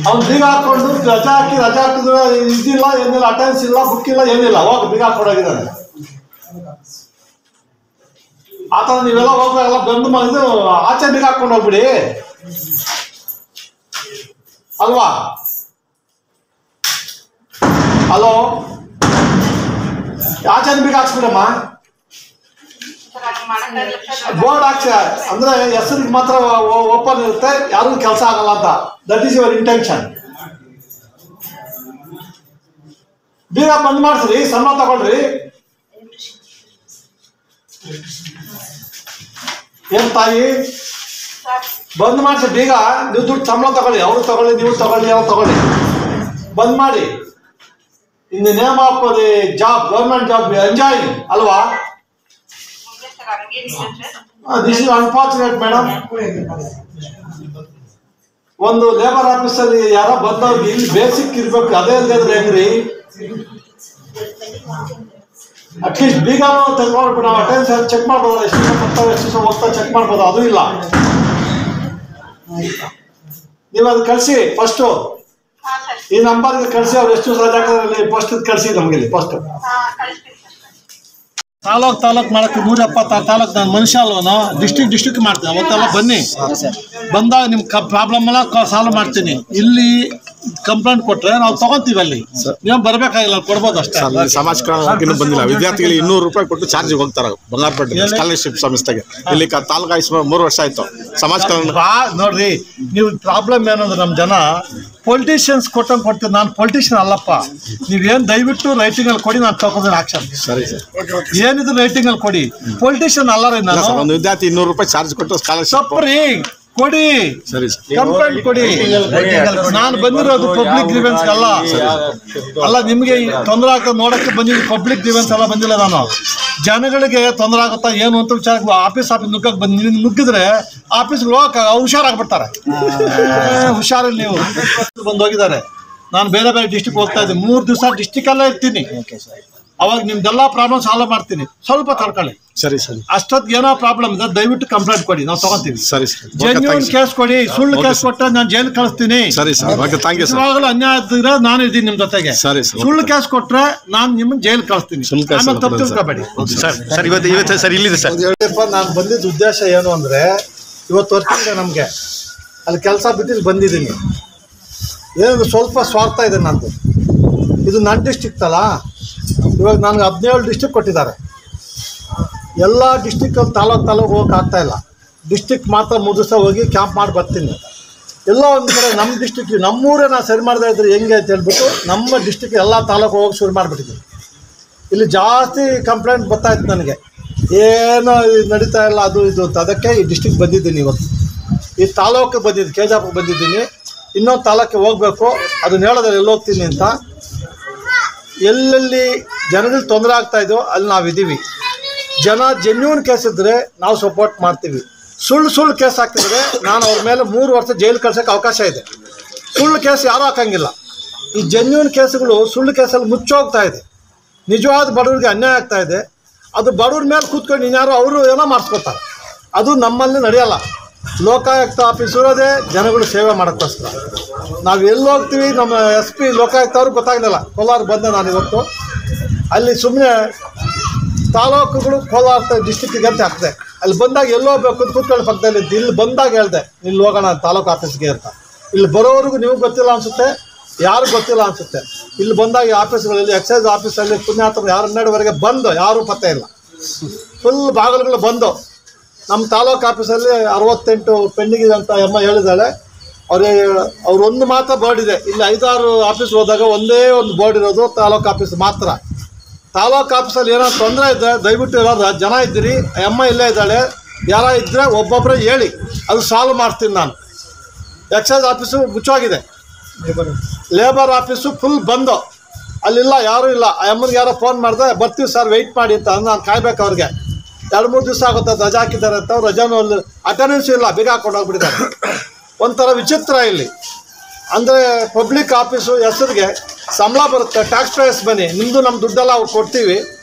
ಅವ್ನು ಬೀಗ ಹಾಕೊಂಡು ರಜಾ ಹಾಕಿದ್ರೆ ಇದಿಲ್ಲ ಏನಿಲ್ಲ, ಅಟೆಂಡೆನ್ಸ್ ಇಲ್ಲ, ಬುಕ್ ಇಲ್ಲ, ಏನಿಲ್ಲ. ಹೋಗಿ ಬೀಗ ಹಾಕೊಂಡೋಗಿದ್ದಾನೆ. ಆತರ ನೀವೆಲ್ಲ ಹೋಗ್ಬೇಕಲ್ಲ, ಬಂದು ಮಾಡಿದ್ದು ಆಚೆ ಬೀಗ ಹಾಕೊಂಡು ಹೋಗ್ಬಿಡಿ ಅಲ್ವಾ? ಹಲೋ, ಆಚೆ ಬೀಗ ಹಾಕ್ಸ್ಬಿಡಮ್ಮ. ಬೋರ್ಡ್ ಹಾಕ್ಸಿ, ಅಂದ್ರೆ ಹೆಸರಿಗೆ ಮಾತ್ರ ಓಪನ್ ಇರುತ್ತೆ, ಯಾರಿಗೂ ಕೆಲಸ ಆಗಲ್ಲ ಅಂತ. That is your intention. ಬೀಗ ಬಂದ್ ಮಾಡ್ಸ್ರಿ, ಸಂಬಳ ತಗೊಳ್ರಿ. ಏನ್ ತಾಯಿ, ಬಂದ್ ಮಾಡ್ಸಿ ಬೀಗ. ನೀವು ದುಡ್ಡು ಸಂಬಳ ತಗೊಳ್ಳಿ, ಅವ್ರು ತಗೊಳ್ಳಿ, ನೀವು ತಗೊಳ್ಳಿ, ಅವ್ರು ತಗೊಳ್ಳಿ, ಬಂದ್ ಮಾಡಿ. In the name of the job, government job enjoy ಅಲ್ವಾ? This is unfortunate madam. ಒಂದು ಲೇಬರ್ ಆಫೀಸ್ ಅಲ್ಲಿ ಯಾರೋ ಬಂದವ್ರಿಗೆ ಇಲ್ಲಿ ಬೇಸಿಕ್ ಇರ್ಬೇಕು, ಅದೇ ಇಲ್ಲದ್ರೆ ಹೆಂಗ್ರಿ? ಅಟ್ಲೀಸ್ಟ್ ಬೀಗಾನು ತೆಗೆದುಕೊಂಡು ನಾವು ಅಟೆಂಡೆನ್ಸ್ ಚೆಕ್ ಮಾಡ್ಬೋದು, ಎಷ್ಟು ದಿವಸ ಬರ್ತಾವೆ, ಎಷ್ಟು ದಿವಸ ಹೋಗ್ತಾ ಚೆಕ್ ಮಾಡ್ಬೋದು. ಅದು ಇಲ್ಲ. ನೀವು ಅದು ಕಳಿಸಿ ಫಸ್ಟು, ಈ ನಂಬರ್ಗೆ ಕಳಿಸಿ. ಅವ್ರು ಎಷ್ಟು ದಿವಸ ರಜೆ ಹಾಕಿದ್ರೆ ಫಸ್ಟ್ ಕಳಿಸಿ ನಮ್ಗೆ. ಇಲ್ಲಿ ಫಸ್ಟ್ ತಾಲೂಕ್ ಮಾಡಕ್ಕೆ 176 ತಾಲೂಕ್. ನಾನು ಮನುಷ್ಯ ಅಲ್ವನು, ಡಿಸ್ಟ್ರಿಕ್ಟ್ ಮಾಡ್ತೀನಿ. ಅವತ್ತೆಲ್ಲ ಬನ್ನಿ, ಬಂದಾಗ ನಿಮ್ ಪ್ರಾಬ್ಲಮ್ ಎಲ್ಲ ಸಾಲ್ವ್ ಮಾಡ್ತೀನಿ. ಇಲ್ಲಿ ಕಂಪ್ಲೇಂಟ್ ಕೊಟ್ರೆ ನಾವು ತಗೊಂತೀವಿ, ಅಲ್ಲಿ ನೀವು ಬರ್ಬೇಕಾಗಿಲ್ಲ, ಕೊಡ್ಬೋದು ಅಷ್ಟೇ. ಸಮಾಜ ಕಲ್ಯಾಣ ಬಂದಿಲ್ಲ, ವಿದ್ಯಾರ್ಥಿಗಳಿಗೆ 200 ರೂಪಾಯಿ ಕೊಟ್ಟು ಚಾರ್ಜ್ ಹೋಗ್ತಾರೆ ಬಂಗಾರಪೇಟೆ ಸ್ಕಾಲರ್ಶಿಪ್ ಸಂಸ್ಥೆಗೆ. ಇಲ್ಲಿ ತಾಲೂಕು 3 ವರ್ಷ ಆಯ್ತು. ಸಮಾಜ ಕಲ್ಯಾಣ ನೋಡ್ರಿ, ನೀವು ಪ್ರಾಬ್ಲಮ್ ಏನಂದ್ರೆ ನಮ್ಮ ಜನ ಪೊಲಿಟಿಷಿಯನ್ಸ್ ಕೊಟ್ಟಂಗೆ ಕೊಡ್ತೀವಿ. ನಾನು ಪೊಲಿಟಿಷಿಯನ್ ಅಲ್ಲಪ್ಪ. ನೀವೇನು ದಯವಿಟ್ಟು ರೈಟಿಂಗ್ ಅಲ್ಲಿ ಕೊಡಿ, ನಾನು ತಗೊಂಡ್ರೆ ಆಕ್ಷನ್. ಸರಿ ಸರ್, ಏನಿದ್ರು ರೈಟಿಂಗ್ ಅಲ್ಲಿ ಕೊಡಿ. ಪೊಲಿಟಿಷಿಯನ್ ಅಲ್ಲ ರೀ ನಾನು. ಒಂದು ವಿದ್ಯಾರ್ಥಿ 200 ರೂಪಾಯಿ ಚಾರ್ಜ್ ಕೊಟ್ಟು ಸ್ಕಾಲರ್ಶಿಪ್ ಕೊಡಿ, ಕಂಪ್ಲೇಂಟ್ ಕೊಡಿ. ನಾನು ಬಂದಿರೋದು ಪಬ್ಲಿಕ್ ಗ್ರೀವೆನ್ಸ್ ಅಲ್ಲ. ನಿಮ್ಗೆ ತೊಂದರೆ ಆಗ್ತದೆ ನೋಡಕ್ಕೆ ಬಂದಿದ್ದು, ಪಬ್ಲಿಕ್ ಗ್ರೀವೆನ್ಸ್ ಎಲ್ಲ ಬಂದಿಲ್ಲ ನಾನು. ಜನಗಳಿಗೆ ತೊಂದರೆ ಆಗುತ್ತಾ ಏನು ಅಂತ ವಿಚಾರ ಆಫೀಸ್ ನುಗ್ಗಕ್ಕೆ ನುಗ್ಗಿದ್ರೆ ಆಫೀಸ್ಗೆ ಹೋಗಕ್ಕೆ ಹುಷಾರಾಗ್ಬಿಡ್ತಾರೆ. ಹುಷಾರಿಲ್ಲ ನೀವು ಬಂದು ಹೋಗಿದ್ದಾರೆ. ನಾನು ಬೇರೆ ಬೇರೆ ಡಿಸ್ಟಿಕ್ ಹೋಗ್ತಾ ಇದ್ದೀನಿ, 3 ದಿವಸ ಡಿಸ್ಟಿಕಲ್ಲೇ ಇರ್ತೀನಿ. ಅವಾಗ ನಿಮ್ದೆಲ್ಲ ಪ್ರಾಬ್ಲಮ್ ಸಾಲ್ವ್ ಮಾಡ್ತೀನಿ, ಸ್ವಲ್ಪ ತಡ್ಕೊಳ್ಳಿ. ಸರಿ ಸರಿ. ಅಷ್ಟೊತ್ತಿಗೆ ಏನೋ ಪ್ರಾಬ್ಲಮ್ ಇದೆ ದಯವಿಟ್ಟು ಕಂಪ್ಲೇಂಟ್ ಕೊಡಿ, ನಾವು ತಗೋತೀವಿ. ಸರಿ ಸರಿ. ಜೆನ್ಯೂನ್ ಕೇಸ್ ಕೊಡಿ, ಸುಳ್ಳು ಕೇಸ್ ಕೊಟ್ಟರೆ ನಾನು ಜೈಲ್ ಕಳಿಸ್ತೀನಿ. ಸರಿ sir, okay, thank you sir. ಇವಾಗಲೂ ಅನ್ಯಾಯ ಇದ್ರೆ ನಾನು ಇದ್ದೀನಿ ನಿಮ್ಮ ಜೊತೆಗೆ. ಸರಿ ಸರ್. ಸುಳ್ಳು ಕೇಸ್ ಕೊಟ್ರೆ ನಾನು ನಿಮ್ಮನ್ನ ಜೈಲ್ ಕಳಿಸ್ತೀನಿ. ಆಮೇಲೆ ತಪ್ಪು ತಿಳ್ಕೊಬೇಡಿ ಸರ್. ಇವತ್ತು ಸರ್ ಇಲ್ಲಿದೆ ಸರ್. ನಾನು ಬಂದಿದ್ದ ಉದ್ದೇಶ ಏನು ಅಂದ್ರೆ, ಇವತ್ತು ವರ್ಕಿಂಗ್ ನಮಗೆ ಅಲ್ಲಿ ಕೆಲಸ ಬಿಟ್ಟು ಬಂದಿದ್ದೀನಿ. ಏನು ಸ್ವಲ್ಪ ಸ್ವಾರ್ಥ ಇದೆ ನಂದು. ಇದು ನನ್ನ ಡಿಸ್ಟಿಕ್ ಅಲ್ಲ. ಇವಾಗ ನನಗೆ 17 ಡಿಸ್ಟಿಕ್ ಕೊಟ್ಟಿದ್ದಾರೆ. ಎಲ್ಲ ಡಿಸ್ಟಿಕ್ ತಾಲೂಕು ಹೋಗಕ್ಕೆ ಆಗ್ತಾ ಇಲ್ಲ. ಡಿಸ್ಟಿಕ್ ಮಾತ್ರ 3 ದಿವಸ ಹೋಗಿ ಕ್ಯಾಂಪ್ ಮಾಡಿ ಬರ್ತೀನಿ. ಎಲ್ಲ ಒಂದು ಕಡೆ ನಮ್ಮ ಡಿಸ್ಟಿಕ್ ನಮ್ಮೂರೇ ನಾನು ಸರಿ ಮಾಡದೇ ಇದ್ರೆ ಹೆಂಗೆ ಅಂತ ಹೇಳ್ಬಿಟ್ಟು ನಮ್ಮ ಡಿಸ್ಟಿಕ್ ಎಲ್ಲ ತಾಲೂಕು ಹೋಗಿ ಶುರು ಮಾಡಿಬಿಟ್ಟಿದ್ದೀನಿ. ಇಲ್ಲಿ ಜಾಸ್ತಿ ಕಂಪ್ಲೇಂಟ್ ಬರ್ತಾಯಿತ್ತು ನನಗೆ, ಏನೋ ನಡೀತಾ ಇಲ್ಲ ಅದು ಇದು ಅಂತ. ಅದಕ್ಕೆ ಈ ಡಿಸ್ಟಿಕ್ ಬಂದಿದ್ದೀನಿ. ಇವತ್ತು ಈ ತಾಲೂಕಿಗೆ ಬಂದಿದ್ದೀನಿ, ಕೆಜಾಪುರಕ್ಕೆ ಬಂದಿದ್ದೀನಿ. ಇನ್ನೊಂದು ತಾಲೂಕಿಗೆ ಹೋಗಬೇಕು, ಅದನ್ನ ಹೇಳೋದ್ರಲ್ಲಿ ಎಲ್ಲಿ ಹೋಗ್ತೀನಿ ಅಂತ. ಎಲ್ಲೆಲ್ಲಿ ಜನಗಳಿಗೆ ತೊಂದರೆ ಆಗ್ತಾಯಿದೋ ಅಲ್ಲಿ ನಾವಿದ್ದೀವಿ. ಜನ ಜೆನ್ಯೂನ್ ಕೇಸ್ ಇದ್ದರೆ ನಾವು ಸಪೋರ್ಟ್ ಮಾಡ್ತೀವಿ. ಸುಳ್ಳು ಕೇಸ್ ಹಾಕಿದ್ರೆ ನಾನು ಅವ್ರ ಮೇಲೆ 3 ವರ್ಷ ಜೈಲು ಕಳ್ಸೋಕ್ಕೆ ಅವಕಾಶ ಇದೆ. ಸುಳ್ಳು ಕೇಸ್ ಯಾರೂ ಹಾಕೋಂಗಿಲ್ಲ. ಈ ಜೆನ್ಯೂನ್ ಕೇಸುಗಳು ಸುಳ್ಳು ಕೇಸಲ್ಲಿ ಮುಚ್ಚೋಗ್ತಾ ಇದೆ. ನಿಜವಾದ ಬಡವರಿಗೆ ಅನ್ಯಾಯ ಆಗ್ತಾ ಇದೆ. ಅದು ಬಡವ್ರ ಮೇಲೆ ಕೂತ್ಕೊಂಡು ಇನ್ಯಾರೋ ಅವರು ಏನೋ ಮಾಡಿಸ್ಕೊತಾರೆ. ಅದು ನಮ್ಮಲ್ಲಿ ನಡೆಯಲ್ಲ. ಲೋಕಾಯುಕ್ತ ಆಫೀಸ್ ಇರೋದೇ ಜನಗಳು ಸೇವೆ ಮಾಡೋಕ್ಕೋಸ್ಕರ. ನಾವು ಎಲ್ಲಿ ಹೋಗ್ತೀವಿ, ನಮ್ಮ SP ಲೋಕಾಯುಕ್ತ ಅವ್ರಿಗೆ ಗೊತ್ತಾಗಲಿಲ್ಲ. ಕೋಲಾರ ಬಂದೆ ನಾನು ಇವತ್ತು. ಅಲ್ಲಿ ಸುಮ್ಮನೆ ತಾಲೂಕುಗಳು ಕೋಲಾರ ಡಿಸ್ಟಿಕ್ಕಿಗೆ ಅಂತ ಹಾಕಿದೆ. ಅಲ್ಲಿ ಬಂದಾಗ ಎಲ್ಲೋ ಹೋಗ್ಬೇಕು ಅಂತ ಕೂತ್ಕೊಳ್ಳೋ ಪಕ್ಕದಲ್ಲಿ ಇದ್ದು. ಇಲ್ಲಿ ಬಂದಾಗ ಹೇಳಿದೆ ಇಲ್ಲಿ ಹೋಗೋಣ ತಾಲೂಕು ಆಫೀಸ್ಗೆ ಅಂತ. ಇಲ್ಲಿ ಬರೋವರೆಗೂ ನಿಮಗೆ ಗೊತ್ತಿಲ್ಲ ಅನಿಸುತ್ತೆ, ಯಾರು ಗೊತ್ತಿಲ್ಲ ಅನಿಸುತ್ತೆ. ಇಲ್ಲಿ ಬಂದಾಗ ಈ ಆಫೀಸ್ಗಳಲ್ಲಿ ಎಕ್ಸೈಸ್ ಆಫೀಸಲ್ಲಿ ಪುಣ್ಯಾತ್ಮರು 12ವರೆಗೆ ಬಂದು ಯಾರೂ ಪತ್ತೆ ಇಲ್ಲ. ಫುಲ್ ಬಾಗಿಲುಗಳು ಬಂದು. ನಮ್ಮ ತಾಲೂಕು ಆಫೀಸಲ್ಲಿ 68 ಪೆಂಡಿಂಗ್ ಅಂತ ಅಮ್ಮ ಹೇಳಿದ್ದಾಳೆ. ಅವ್ರು ಒಂದು ಮಾತ್ರ ಬೋರ್ಡ್ ಇದೆ. ಇಲ್ಲಿ 5-6 ಆಫೀಸ್ ಹೋದಾಗ ಒಂದೇ ಒಂದು ಬೋರ್ಡ್ ಇರೋದು ತಾಲೂಕು ಆಫೀಸ್ ಮಾತ್ರ. ತಾಲೂಕು ಆಫೀಸಲ್ಲಿ ಏನೋ ತೊಂದರೆ ಇದ್ದರೆ ದಯವಿಟ್ಟು ಇರೋದು ಜನ ಇದ್ದೀರಿ, ಅಮ್ಮ ಇಲ್ಲೇ ಇದ್ದಾಳೆ, ಯಾರ ಇದ್ದರೆ ಒಬ್ಬೊಬ್ಬರೇ ಹೇಳಿ, ಅದು ಸಾಲ್ವ್ ಮಾಡ್ತೀನಿ ನಾನು. ಎಕ್ಸೈಸ್ ಆಫೀಸು ಮುಚ್ಚೋಗಿದೆ, ಲೇಬರ್ ಆಫೀಸು ಫುಲ್ ಬಂದು, ಅಲ್ಲಿಲ್ಲ, ಯಾರೂ ಇಲ್ಲ. ಆ ಅಮ್ಮನಿಗೆ ಯಾರೋ ಫೋನ್ ಮಾಡಿದೆ, ಬರ್ತೀವಿ ಸರ್ ವೆಯ್ಟ್ ಮಾಡಿ ಅಂತ. ನಾನು ಕಾಯ್ಬೇಕು ಅವ್ರಿಗೆ. 2-3 ದಿವಸ ಆಗುತ್ತೆ ರಜಾ ಹಾಕಿದ್ದಾರೆ ಅಂತ. ಅವ್ರು ರಜಾನೂ ಅಟೆಂಡೆನ್ಸ್ ಇಲ್ಲ, ಬೇಗ ಹಾಕೊಂಡು ಹೋಗ್ಬಿಟ್ಟಿದ್ದಾರೆ. ಒಂಥರ ವಿಚಿತ್ರ ಇಲ್ಲಿ. ಅಂದರೆ ಪಬ್ಲಿಕ್ ಆಫೀಸು ಹೆಸರಿಗೆ ಸಂಬಳ ಬರುತ್ತೆ, ಟ್ಯಾಕ್ಸ್ ಪೇಯರ್ಸ್ ಬನ್ನಿ, ನಿಮ್ಮದು ನಮ್ಮ ದುಡ್ಡೆಲ್ಲ ಅವ್ರು ಕೊಡ್ತೀವಿ.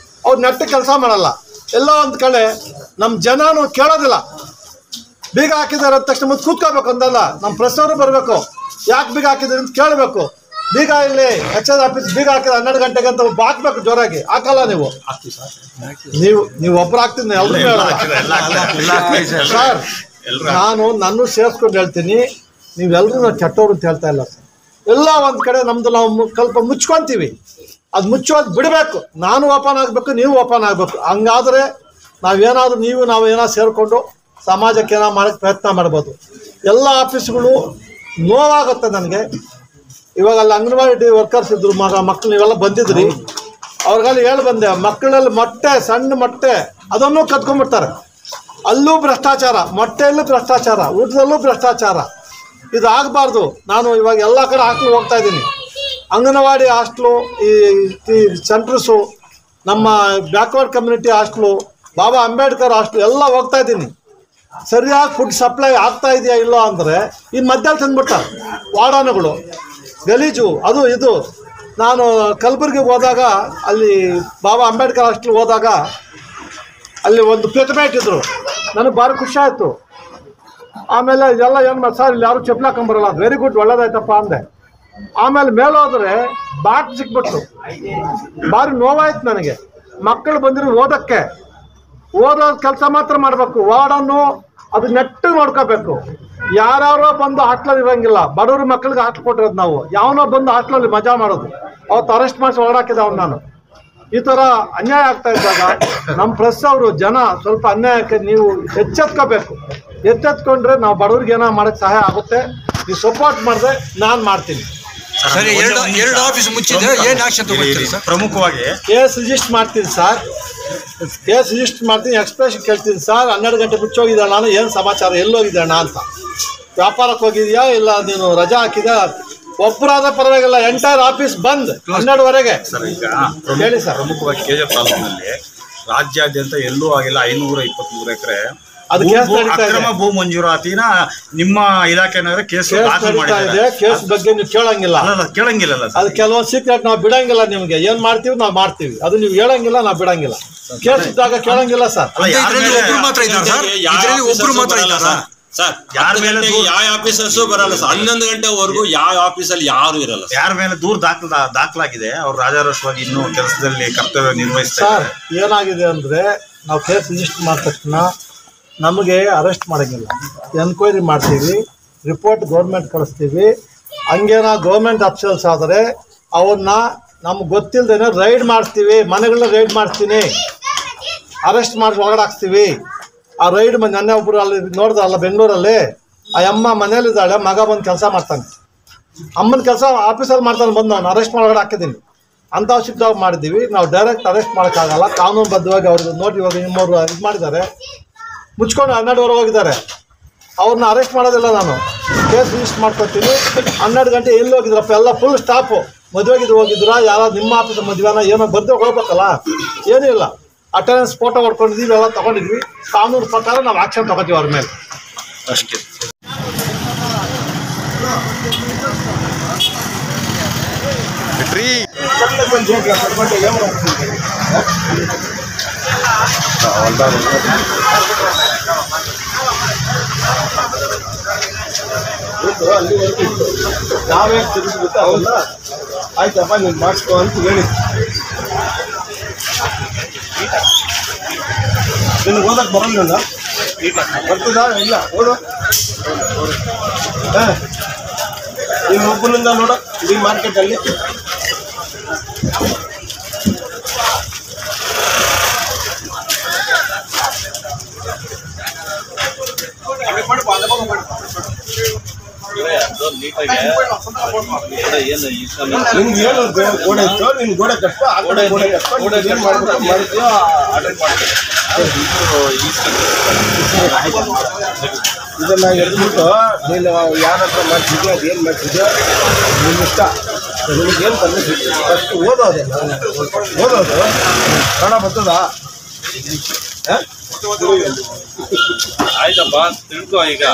ಅವ್ರು ನೆಟ್ಟು ಕೆಲಸ ಮಾಡಲ್ಲ. ಎಲ್ಲ ಒಂದು ಕಡೆ ನಮ್ಮ ಜನನೂ ಕೇಳೋದಿಲ್ಲ. ಬೀಗ ಹಾಕಿದ್ದಾರೆ ಅಂದ ತಕ್ಷಣ ಮುಂದೆ ಕೂತ್ಕೋಬೇಕು ಅಂದಲ್ಲ, ನಮ್ಮ ಪ್ರೆಸ್ ಅವರು ಬರಬೇಕು, ಯಾಕೆ ಬೀಗ ಹಾಕಿದ್ದೀರಿ ಅಂತ ಕೇಳಬೇಕು. ಬೀಗ ಇಲ್ಲಿ ಎಕ್ಸೈಸ್ ಆಫೀಸ್ ಬೀಗ ಹಾಕಿದ್ರೆ 12 ಗಂಟೆಗೆ ಅಂತ ಹಾಕ್ಬೇಕು ಜೋರಾಗಿ. ಹಾಕಲ್ಲ ನೀವು ಒಬ್ಬರು ಹಾಕ್ತೀನಿ, ಎಲ್ಲರೂ ಹೇಳಲ್ಲ ಸರ್. ನಾನು ನನ್ನ ಸೇರಿಸ್ಕೊಂಡು ಹೇಳ್ತೀನಿ, ನೀವೆಲ್ಲರೂ ಕೆಟ್ಟವ್ರು ಅಂತ ಹೇಳ್ತಾ ಇಲ್ಲ ಸರ್. ಎಲ್ಲ ಒಂದು ಕಡೆ ನಮ್ಮದು ನಾವು ಸ್ವಲ್ಪ ಮುಚ್ಕೊತೀವಿ. ಅದು ಮುಚ್ಚೋದು ಬಿಡಬೇಕು. ನಾನು ಓಪನ್ ಆಗಬೇಕು, ನೀವು ಓಪನ್ ಆಗಬೇಕು. ಹಂಗಾದರೆ ನಾವೇನಾದರೂ ನಾವು ಏನಾದ್ರು ಸೇರಿಕೊಂಡು ಸಮಾಜಕ್ಕೆ ಏನೋ ಮಾಡೋಕ್ಕೆ ಪ್ರಯತ್ನ ಮಾಡ್ಬೋದು. ಎಲ್ಲ ಆಫೀಸ್ಗಳು ನೋವಾಗುತ್ತೆ ನನಗೆ. ಇವಾಗ ಅಲ್ಲಿ ಅಂಗನವಾಡಿ ವರ್ಕರ್ಸ್ ಇದ್ರು, ಮಕ್ಕಳು ನೀವೆಲ್ಲ ಬಂದಿದ್ರಿ, ಅವ್ರಿಗೆಲ್ಲ ಹೇಳಿ ಬಂದೆ, ಮಕ್ಕಳಲ್ಲಿ ಮೊಟ್ಟೆ, ಸಣ್ಣ ಮೊಟ್ಟೆ ಅದನ್ನು ಕದ್ಕೊಂಡ್ಬಿಡ್ತಾರೆ. ಅಲ್ಲೂ ಭ್ರಷ್ಟಾಚಾರ, ಮೊಟ್ಟೆಯಲ್ಲೂ ಭ್ರಷ್ಟಾಚಾರ, ಊಟದಲ್ಲೂ ಭ್ರಷ್ಟಾಚಾರ. ಇದು ಆಗಬಾರ್ದು. ನಾನು ಇವಾಗ ಎಲ್ಲ ಕಡೆ ಹಾಸ್ಟ್ಲು ಹೋಗ್ತಾ ಇದ್ದೀನಿ. ಅಂಗನವಾಡಿ ಹಾಸ್ಟ್ಲು, ಈ ಸೆಂಟ್ರಸ್ಸು, ನಮ್ಮ ಬ್ಯಾಕ್ವರ್ಡ್ ಕಮ್ಯುನಿಟಿ ಹಾಸ್ಟ್ಲು, ಬಾಬಾ ಅಂಬೇಡ್ಕರ್ ಹಾಸ್ಟ್ಲು ಎಲ್ಲ ಹೋಗ್ತಾ ಇದ್ದೀನಿ. ಸರಿಯಾಗಿ ಫುಡ್ ಸಪ್ಲೈ ಆಗ್ತಾ ಇದೆಯಾ ಇಲ್ಲ ಅಂದರೆ ಈ ಮಧ್ಯಾಹ್ನ ತಂದುಬಿಡ್ತಾರೆ ವಾರ್ಡನ್ಗಳು, ಗಲೀಜು ಅದು ಇದು. ನಾನು ಕಲಬುರ್ಗಿಗೆ ಹೋದಾಗ, ಅಲ್ಲಿ ಬಾಬಾ ಅಂಬೇಡ್ಕರ್ ಹಾಸ್ಟ್ಲಿಗೆ ಹೋದಾಗ ಅಲ್ಲಿ ಒಂದು ಪೆಟ್ಮೇಟ್ ಇದ್ರು, ನನಗೆ ಭಾರಿ ಖುಷಿ ಆಯಿತು. ಆಮೇಲೆ ಇದೆಲ್ಲ ಏನು ಮಾಡಿ ಸರ್ ಇಲ್ಲಿ ಯಾರು ಚಪ್ಪಲಿ ಹಾಕೊಂಬರಲ್ಲ, ವೆರಿ ಗುಡ್, ಒಳ್ಳೇದಾಯ್ತಪ್ಪ ಅಂದೆ. ಆಮೇಲೆ ಮೇಲೋದ್ರೆ ಬಾಟ್ ಸಿಕ್ಬಿಟ್ಟು ಭಾರಿ ನೋವಾಯ್ತು ನನಗೆ. ಮಕ್ಕಳು ಬಂದಿರೋ ಓದೋ ಕೆಲಸ ಮಾತ್ರ ಮಾಡಬೇಕು. ವಾರ್ಡನ್ನು ಅದು ನೆಟ್ಟು ನೋಡ್ಕೋಬೇಕು. ಯಾರ್ಯಾರೋ ಬಂದು ಹಾಸ್ಟ್ಲಲ್ಲಿ ಇರೋಂಗಿಲ್ಲ. ಬಡವ್ರ ಮಕ್ಕಳಿಗೆ ಹಾಸ್ಟ್ಲ್ ಕೊಟ್ಟಿರೋದು ನಾವು. ಯಾವನೋ ಬಂದು ಹಾಸ್ಟ್ಲಲ್ಲಿ ಮಜಾ ಮಾಡೋದು. ಅವತ್ತು ಅರೆಸ್ಟ್ ಮಾಡಿಸಿ ಹೊರಡಾಕಿದ ಅವ್ನು ನಾನು. ಈ ಥರ ಅನ್ಯಾಯ ಆಗ್ತಾ ಇದ್ದಾಗ ನಮ್ಮ ಪ್ರೆಸ್ ಅವರು ಜನ ಸ್ವಲ್ಪ ಅನ್ಯಾಯಕ್ಕೆ ನೀವು ಎಚ್ಚೆತ್ಕೋಬೇಕು. ಎಚ್ಚೆತ್ಕೊಂಡ್ರೆ ನಾವು ಬಡವ್ರಿಗೆ ಏನೋ ಮಾಡೋಕ್ಕೆ ಸಹಾಯ ಆಗುತ್ತೆ. ನೀವು ಸಪೋರ್ಟ್ ಮಾಡಿದ್ರೆ ನಾನು ಮಾಡ್ತೀನಿ. ಸರಿ, ಎರಡು ಆಫೀಸ್ ಮುಚ್ಚಿದ್ರೆ ಏನು ಆಕ್ಷನ್ ತಗೊಳ್ತೀರಿ ಸರ್? ಪ್ರಮುಖವಾಗಿ ಕೇಸ್ ರಿಜಿಸ್ಟರ್ ಮಾಡ್ತೀನಿ ಸರ್. ಎಕ್ಸ್ಪ್ರೆಷನ್ ಕೇಳ್ತೀನಿ ಸರ್. 12 ಗಂಟೆ ಮುಚ್ಚೋಗಿದ್ದಾಳೆ, ನಾನು ಏನು ಸಮಾಚಾರ, ಎಲ್ಲೋಗಿದ್ದಾಣ ಅಂತ. ವ್ಯಾಪಾರಕ್ಕೆ ಹೋಗಿದ್ಯಾ ಇಲ್ಲ ನೀನು ರಜಾ ಹಾಕಿದ್ಯಾ? ಒಬ್ಬರಾದ ಪರವಾಗಿಲ್ಲ, ಎಂಟೈರ್ ಆಫೀಸ್ ಬಂದ್ 12ವರೆಗೆ. ಸರ್, ಈಗ ಹೇಳಿ ಸರ್. ಪ್ರಮುಖವಾಗಿ ಕೆಜಿಎಫ್ ತಾಲೂಕಿನಲ್ಲಿ ರಾಜ್ಯಾದ್ಯಂತ ಎಲ್ಲೂ ಆಗಿಲ್ಲ 523 ಎಕರೆ ಅದು ಕೇಸ್ ನಡೀತಾ ಇದೆ. ಅಕ್ರಮ ಭೂ ಮಂಜೂರಾತಿನ ನಿಮ್ಮ ಇಲಾಖೆನವರೇ ಕೇಸ್ ದಾಖಲು ಮಾಡಿದ್ದಾರೆ. ಕೇಸ್ ಬಗ್ಗೆ ನೀವು ಕೇಳಂಗಿಲ್ಲ. ಅಲ್ಲ ಕೇಳಂಗಿಲ್ಲ ಅದು ಕೆಲವೊಂದು ಸೀಕ್ರೆಟ್ ನಾವು ಬಿಡಂಗಿಲ್ಲ. ನಿಮ್ಗೆ ಏನ್ ಮಾಡ್ತೀವಿ ನಾವು ಮಾಡ್ತೀವಿ, ಅದು ನೀವು ಹೇಳಂಗಿಲ್ಲ, ನಾವು ಬಿಡಂಗಿಲ್ಲ. ಕೇಸ್ ಇದ್ದಾಗ ಕೇಳಂಗಿಲ್ಲ ಸರ್. ಒಬ್ರು ಮಾತ್ರ ಇದ್ದಾರಾ ಸರ್? ಯಾರ ಮೇಲೆ ಯಾವ ಆಫೀಸರ್ಸು ಬರಲ್ಲ ಸರ್. 11 ಗಂಟೆವರೆಗೂ ಯಾವ ಆಫೀಸಲ್ಲಿ ಯಾರು ಇರಲ್ಲ. ಯಾರ ಮೇಲೆ ದೂರ ದಾಖಲಾಗಿದೆ ಅವ್ರು ರಾಜಾರೋಷವಾಗಿ ಇನ್ನೂ ಕೆಲಸದಲ್ಲಿ ಕರ್ತವ್ಯ ನಿರ್ವಹಿಸ್ತಾರೆ. ಸರ್ ಏನಾಗಿದೆ ಅಂದ್ರೆ ನಾವು ಕೇಸ್ ರಿಜಿಸ್ಟರ್ ಮಾಡಿದ ತಕ್ಷಣ ನಮಗೆ ಅರೆಸ್ಟ್ ಮಾಡಂಗಿಲ್ಲ, ಎನ್ಕ್ವೈರಿ ಮಾಡ್ತೀವಿ, ರಿಪೋರ್ಟ್ ಗೌರ್ಮೆಂಟ್ ಕಳಿಸ್ತೀವಿ. ಹಂಗೇನ ಗೌರ್ಮೆಂಟ್ ಅಫಿಷಿಯಲ್ಸ್ ಆದರೆ ಅವನ್ನ ನಮ್ಗೆ ಗೊತ್ತಿಲ್ಲದೇನೆ ರೈಡ್ ಮಾಡ್ತೀವಿ, ಮನೆಗಳನ್ನ ರೈಡ್ ಮಾಡ್ತೀನಿ, ಅರೆಸ್ಟ್ ಮಾಡಿ ಒಳಗಡೆ ಹಾಕ್ತೀವಿ. ಆ ರೈಡ್ ನೆನ್ನೆ ಒಬ್ಬರು ಅಲ್ಲಿ ನೋಡ್ದಲ್ಲ ಬೆಂಗಳೂರಲ್ಲಿ, ಆ ಅಮ್ಮ ಮನೇಲಿದ್ದಾಳೆ, ಮಗ ಬಂದು ಕೆಲಸ ಮಾಡ್ತಾನೆ, ಅಮ್ಮನ ಕೆಲಸ ಆಫೀಸಲ್ಲಿ ಮಾಡ್ತಾನೆ, ಬಂದು ನಾನು ಅರೆಸ್ಟ್ ಮಾಡಿ ಒಳಗಡೆ ಹಾಕಿದ್ದೀನಿ. ಅಂಥ ಶಿಫ್ಟಾಗಿ ಮಾಡಿದ್ದೀವಿ. ನಾವು ಡೈರೆಕ್ಟ್ ಅರೆಸ್ಟ್ ಮಾಡೋಕ್ಕಾಗಲ್ಲ, ಕಾನೂನುಬದ್ಧವಾಗಿ ಅವ್ರಿಗೆ ನೋಡಿ ಇವಾಗ ನಿಮ್ಮವರು ಇದು ಮಾಡಿದ್ದಾರೆ, ಮುಚ್ಕೊಂಡು 12 ಹೋಗಿದ್ದಾರೆ. ಅವ್ರನ್ನ ಅರೆಸ್ಟ್ ಮಾಡೋದಿಲ್ಲ, ನಾನು ಕೇಸ್ ರಿಜಿಸ್ಟರ್ ಮಾಡ್ಕೊತೀನಿ. 12 ಗಂಟೆ ಎಲ್ಲಿ ಹೋಗಿದ್ರಪ್ಪ? ಎಲ್ಲ ಫುಲ್ ಸ್ಟಾಫು ಮದುವೆಗಿದ್ದು ಹೋಗಿದ್ರಾ, ಯಾರಾದ್ರು ನಿಮ್ಮ ಆಫೀಸ್ ಮದುವೆನ ಏನೋ ಬರ್ದು ಹೋಗ್ಬೇಕಲ್ಲ, ಏನೂ ಇಲ್ಲ. ಅಟೆಂಡೆನ್ಸ್ ಫೋಟೋ ಹೊಡ್ಕೊಂಡಿದ್ದೀವಿ, ಎಲ್ಲ ತೊಗೊಂಡಿದ್ವಿ. ಕಾನೂನು ಪ್ರಕಾರ ನಾವು ಆಕ್ಷನ್ ತಗೋತೀವಿ ಅವ್ರ ಮೇಲೆ ಅಷ್ಟೇ. ನಾವೇ ತಿರುಗಿಬಿಟ್ಟು ಅವನ್ನ ಆಯ್ತಪ್ಪ ನೀವು ಮಾಡಿಸ್ಕೊ ಅಂತ ಹೇಳಿ. ನಿನಗೆ ಓದಕ್ಕೆ ಬರೋಲ್ಲ? ಬರ್ತದಾ? ಇಲ್ಲ ಓದು. ಹಾಂ ನೀನು ಒಬ್ಬನಿಂದ ನೋಡು ಇಡೀ ಮಾರ್ಕೆಟಲ್ಲಿ. ನಿಮ್ಗೆ ಏನು ಗೋಡೆ ಇತ್ತು, ನಿನ್ ಗೋಡೆ ಕಟ್ಟ, ಆ ಗೋಡೆ ಮಾಡಿದ್ಯೋ ಆರ್ಡರ್ ಮಾಡ್ತೀವಿ. ಇದನ್ನ ಎದ್ಬಿಟ್ಟು ನೀನು ಯಾರ ಹತ್ರ ಮಾಡ್ತಿದ್ಯೋ ಅದೇನು ಮಾಡ್ತಿದ್ಯೋ ನಿಮ್ಮ ಇಷ್ಟ. ನಿಮಗೇನು ಪರ್ಮಿಷನ್ ಫಸ್ಟ್ ಓದೋದು ಕನ್ನಡ ಬರ್ತದಾ? ಆಯ್ತಪ್ಪ ತಿಳ್ಕೊ. ಈಗ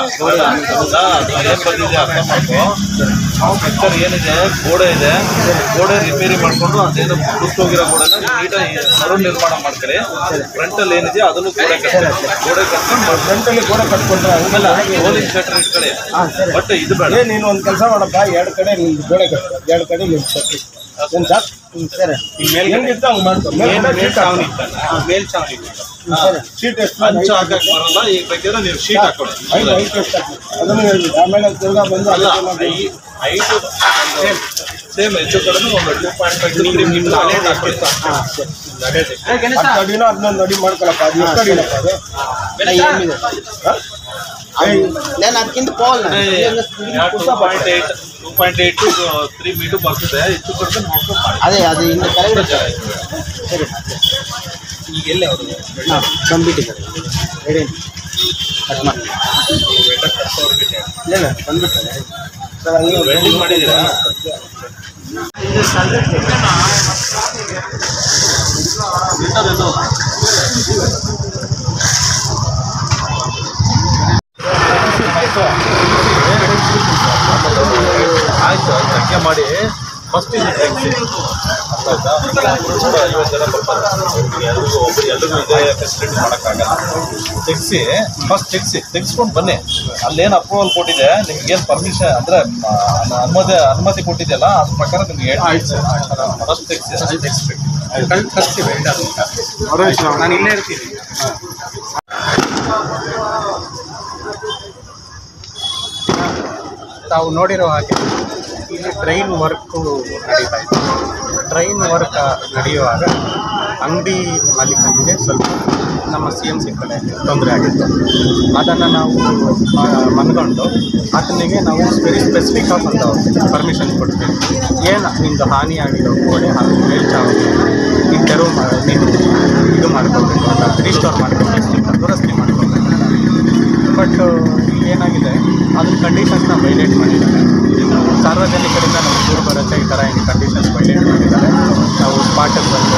ಏನ್ ಬಂದಿದೆ ಅರ್ಥ ಮಾಡ್ಕೊ. ನಾವು ಪಿಕ್ಚರ್ ಏನಿದೆ, ಗೋಡೆ ಇದೆ, ಗೋಡೆ ರಿಪೇರಿ ಮಾಡ್ಕೊಂಡು ಅದೇನು ಕುಸ್ತೋಗಿರೋ ಗೋಡೆನ ನೀಟಾಗಿ ಮರು ನಿರ್ಮಾಣ ಮಾಡ್ಕೊಳ್ಳಿ. ಫ್ರಂಟಲ್ಲಿ ಏನಿದೆ ಅದನ್ನು ಗೋಡೆ ಕಟ್ಕೊಂಡು ಫ್ರಂಟಲ್ಲಿ ಗೋಡೆ ಕಟ್ಕೊಂಡ್ರೆ ಆಮೇಲೆ ರೋಲಿಂಗ್ ಶಟರ್ ಇಟ್ಕೊಳ್ಳಿ. ಬಟ್ ಇದು ಬೇಡ. ನೀನು ಒಂದು ಕೆಲಸ ಮಾಡಪ್ಪ, 2 ಕಡೆ ನಿಮ್ದು ಗೋಡೆ ಕಟ್ಟ, 2 ಕಡೆ ನಿಮ್ದು ಕಟ್ಟಿ. ಏನು ಸರ್? ಸರಿ, ಹೆಂಗಿತ್ತು ಹಂಗೆ ಮಾಡ್ಕೊ. ಶೀಟ್ ಎಷ್ಟು ಹಂಚು ಹಾಕಕ್ಕೆ ಬರಲ್ಲ. ಈಗ ಬೇಕಿದ್ರೆ ನೀವು ಶೀಟ್ ಹಾಕೊಳ್ಳಿ. ಹೈಟ್ ಎಷ್ಟು ಅದನ್ನು ಹೇಳ್ಬಿಟ್ಟು ಆಮೇಲೆ ತಿರ್ಗಾ ಬಂದು ಅಲ್ಲ ಹೈಟು ಸೇಮ್ ಹೆಚ್ಚು ಕಡೆ ಒಂದು 2.5 ನಿಮ್ದು ಹೈಟ್ ಹಾಕೊಳ್ಳಿ. ಅಡಿನೋ 11 ಅಡಿ ಮಾಡ್ಕೊಳಪ್ಪ. ಅದು ಎಷ್ಟು ಅಡಿನಪ್ಪ ಅದು? ಅದಕ್ಕಿಂತ 2.8 to 3 ಮೀಟರ್ ಬರ್ತದೆ. ಹೆಚ್ಚು ಕಡಿಮೆ ನೋಡ್ಕೊಂಡು ಮಾಡಿ. ಅದೇ ಅದು ಇನ್ನು ಕರೆಕ್ಟ್. ಸರಿ, ಈಗ ಎಲ್ಲೇ ಅವರು ಬಂದ್ಬಿಟ್ಟಿದ್ದಾರೆ ರೆಡಿ ಕಟ್ ಮಾಡಿ ಬಂದ್ಬಿಟ್ಟಾರೆ ಸರ್. ಹಂಗೆ ವೆಲ್ಡಿಂಗ್ ಮಾಡಿದ್ದೀರಾ? ಆಯ್ತು, ಸಂಖ್ಯೆ ಮಾಡಿ ಫಸ್ಟ್ ಇದು ತೆಗ್ಸಿ. ಅರ್ಥ ಆಯ್ತಾ? 50 ಜನ ಬರ್ತಾರೆ, ಎಲ್ರಿಗೂ ಇದೇ ಫೆಸಿಲಿಟಿ ಮಾಡೋಕ್ಕಾಗಲ್ಲ. ತೆಗಿಸ್ಕೊಂಡು ಬನ್ನಿ. ಅಲ್ಲೇನು ಅಪ್ರೂವಲ್ ಕೊಟ್ಟಿದೆ, ನಿಮ್ಗೇನು ಪರ್ಮಿಷನ್ ಅಂದರೆ ಅನುಮತಿ ಕೊಟ್ಟಿದೆಯಲ್ಲ ಅದ್ರ ಪ್ರಕಾರ ನಿಮ್ಗೆ ಹೇಳಿ. ಫಸ್ಟ್ ತೆಗಿಸ್ಬೇಕು. ನಾನು ಇಲ್ಲೇ ಇರ್ತೀನಿ. ತಾವು ನೋಡಿರೋ ಹಾಗೆ ಇಲ್ಲಿ ಟ್ರೈನ್ ವರ್ಕ್ ನಡೀತಾ ಇದೆ. ಟ್ರೈನ್ ವರ್ಕ್ ನಡೆಯುವಾಗ ಅಂಗಡಿ ಮಾಲೀಕನಿಗೆ ಸ್ವಲ್ಪ ನಮ್ಮ CMC ಕಡೆ ತೊಂದರೆ ಆಗಿತ್ತು. ಅದನ್ನು ನಾವು ಮನಗಂಡು ಆತನಿಗೆ ನಾವು ವೆರಿ ಸ್ಪೆಸಿಫಿಕ್ ಆಫ್ ಅಂತ ಪರ್ಮಿಷನ್ ಕೊಡ್ತೀವಿ. ಏನು ನಿಮ್ಮದು ಹಾನಿ ಆಗಿರೋ ಗೋಡೆ ಹಾಗೂ ಮೇಲ್ಚಾವಣಿ ನೀನು ತೆರವು ನೀನು ಇದು ಮಾಡ್ಕೋಬೇಕು ಅಂತ, ರೀಸ್ಟೋರ್ ಮಾಡ್ಕೋಬೇಕು ಅಂತ, ದುರಸ್ತಿ ಮಾಡ್ಕೋಬೇಕು. ಬಟ್ ಇಲ್ಲಿ ಏನಾಗಿದೆ, ಅದನ್ನ ಕಂಡೀಷನ್ಸ್ನ ವೈಲೇಟ್ ಮಾಡಿದ್ದಾರೆ. ಸಾರ್ವಜನಿಕರಿಂದ ನಾವು ದೂರ ಬರುತ್ತೆ, ಈ ಥರ ಕಂಡೀಷನ್ಸ್ ವೈಲೇಟ್ ಮಾಡಿದ್ದಾರೆ. ನಾವು ಸ್ಪಾಟಿಗೆ ಬಂದು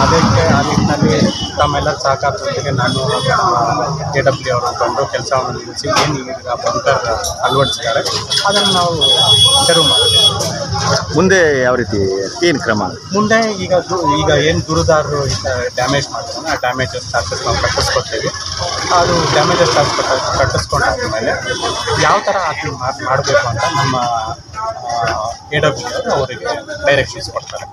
ಅದಕ್ಕೆ ಆ ನಿಟ್ಟಿನಲ್ಲಿ ತಮ್ಮೆಲ್ಲರ ಸಹಕಾರದೊಂದಿಗೆ ನಾನು KW ಅವರು ಬಂದು ಕೆಲಸವನ್ನು ನಿಲ್ಲಿಸಿ ಏನು ಈಗ ಬಂಕರ್ ಅಳವಡಿಸಿದ್ದಾರೆ ಅದನ್ನು ನಾವು ತೆರವು ಮಾಡ್ತೀವಿ. ಮುಂದೆ ಯಾವ ರೀತಿ ಏನು ಕ್ರಮ? ಮುಂದೆ ಈಗ ಏನು ದೂರುದಾರರು ಡ್ಯಾಮೇಜ್ ಮಾಡ್ತಾರೆ ಆ ಡ್ಯಾಮೇಜಸ್ ಚಾರ್ಜಸ್ ನಾವು ಕಟ್ಟಿಸ್ಕೊಡ್ತೀವಿ. ಅದು ಡ್ಯಾಮೇಜಸ್ ಚಾರ್ಜ್ ಕಟ್ಟಿಸ್ಕೊಂಡಾದ್ಮೇಲೆ ಯಾವ ಥರ ಅದನ್ನು ಮಾಡಬೇಕು ಅಂತ ನಮ್ಮ KW ಅವರು ಅವರಿಗೆ ಡೈರೆಕ್ಷನ್ಸ್ ಕೊಡ್ತಾರೆ.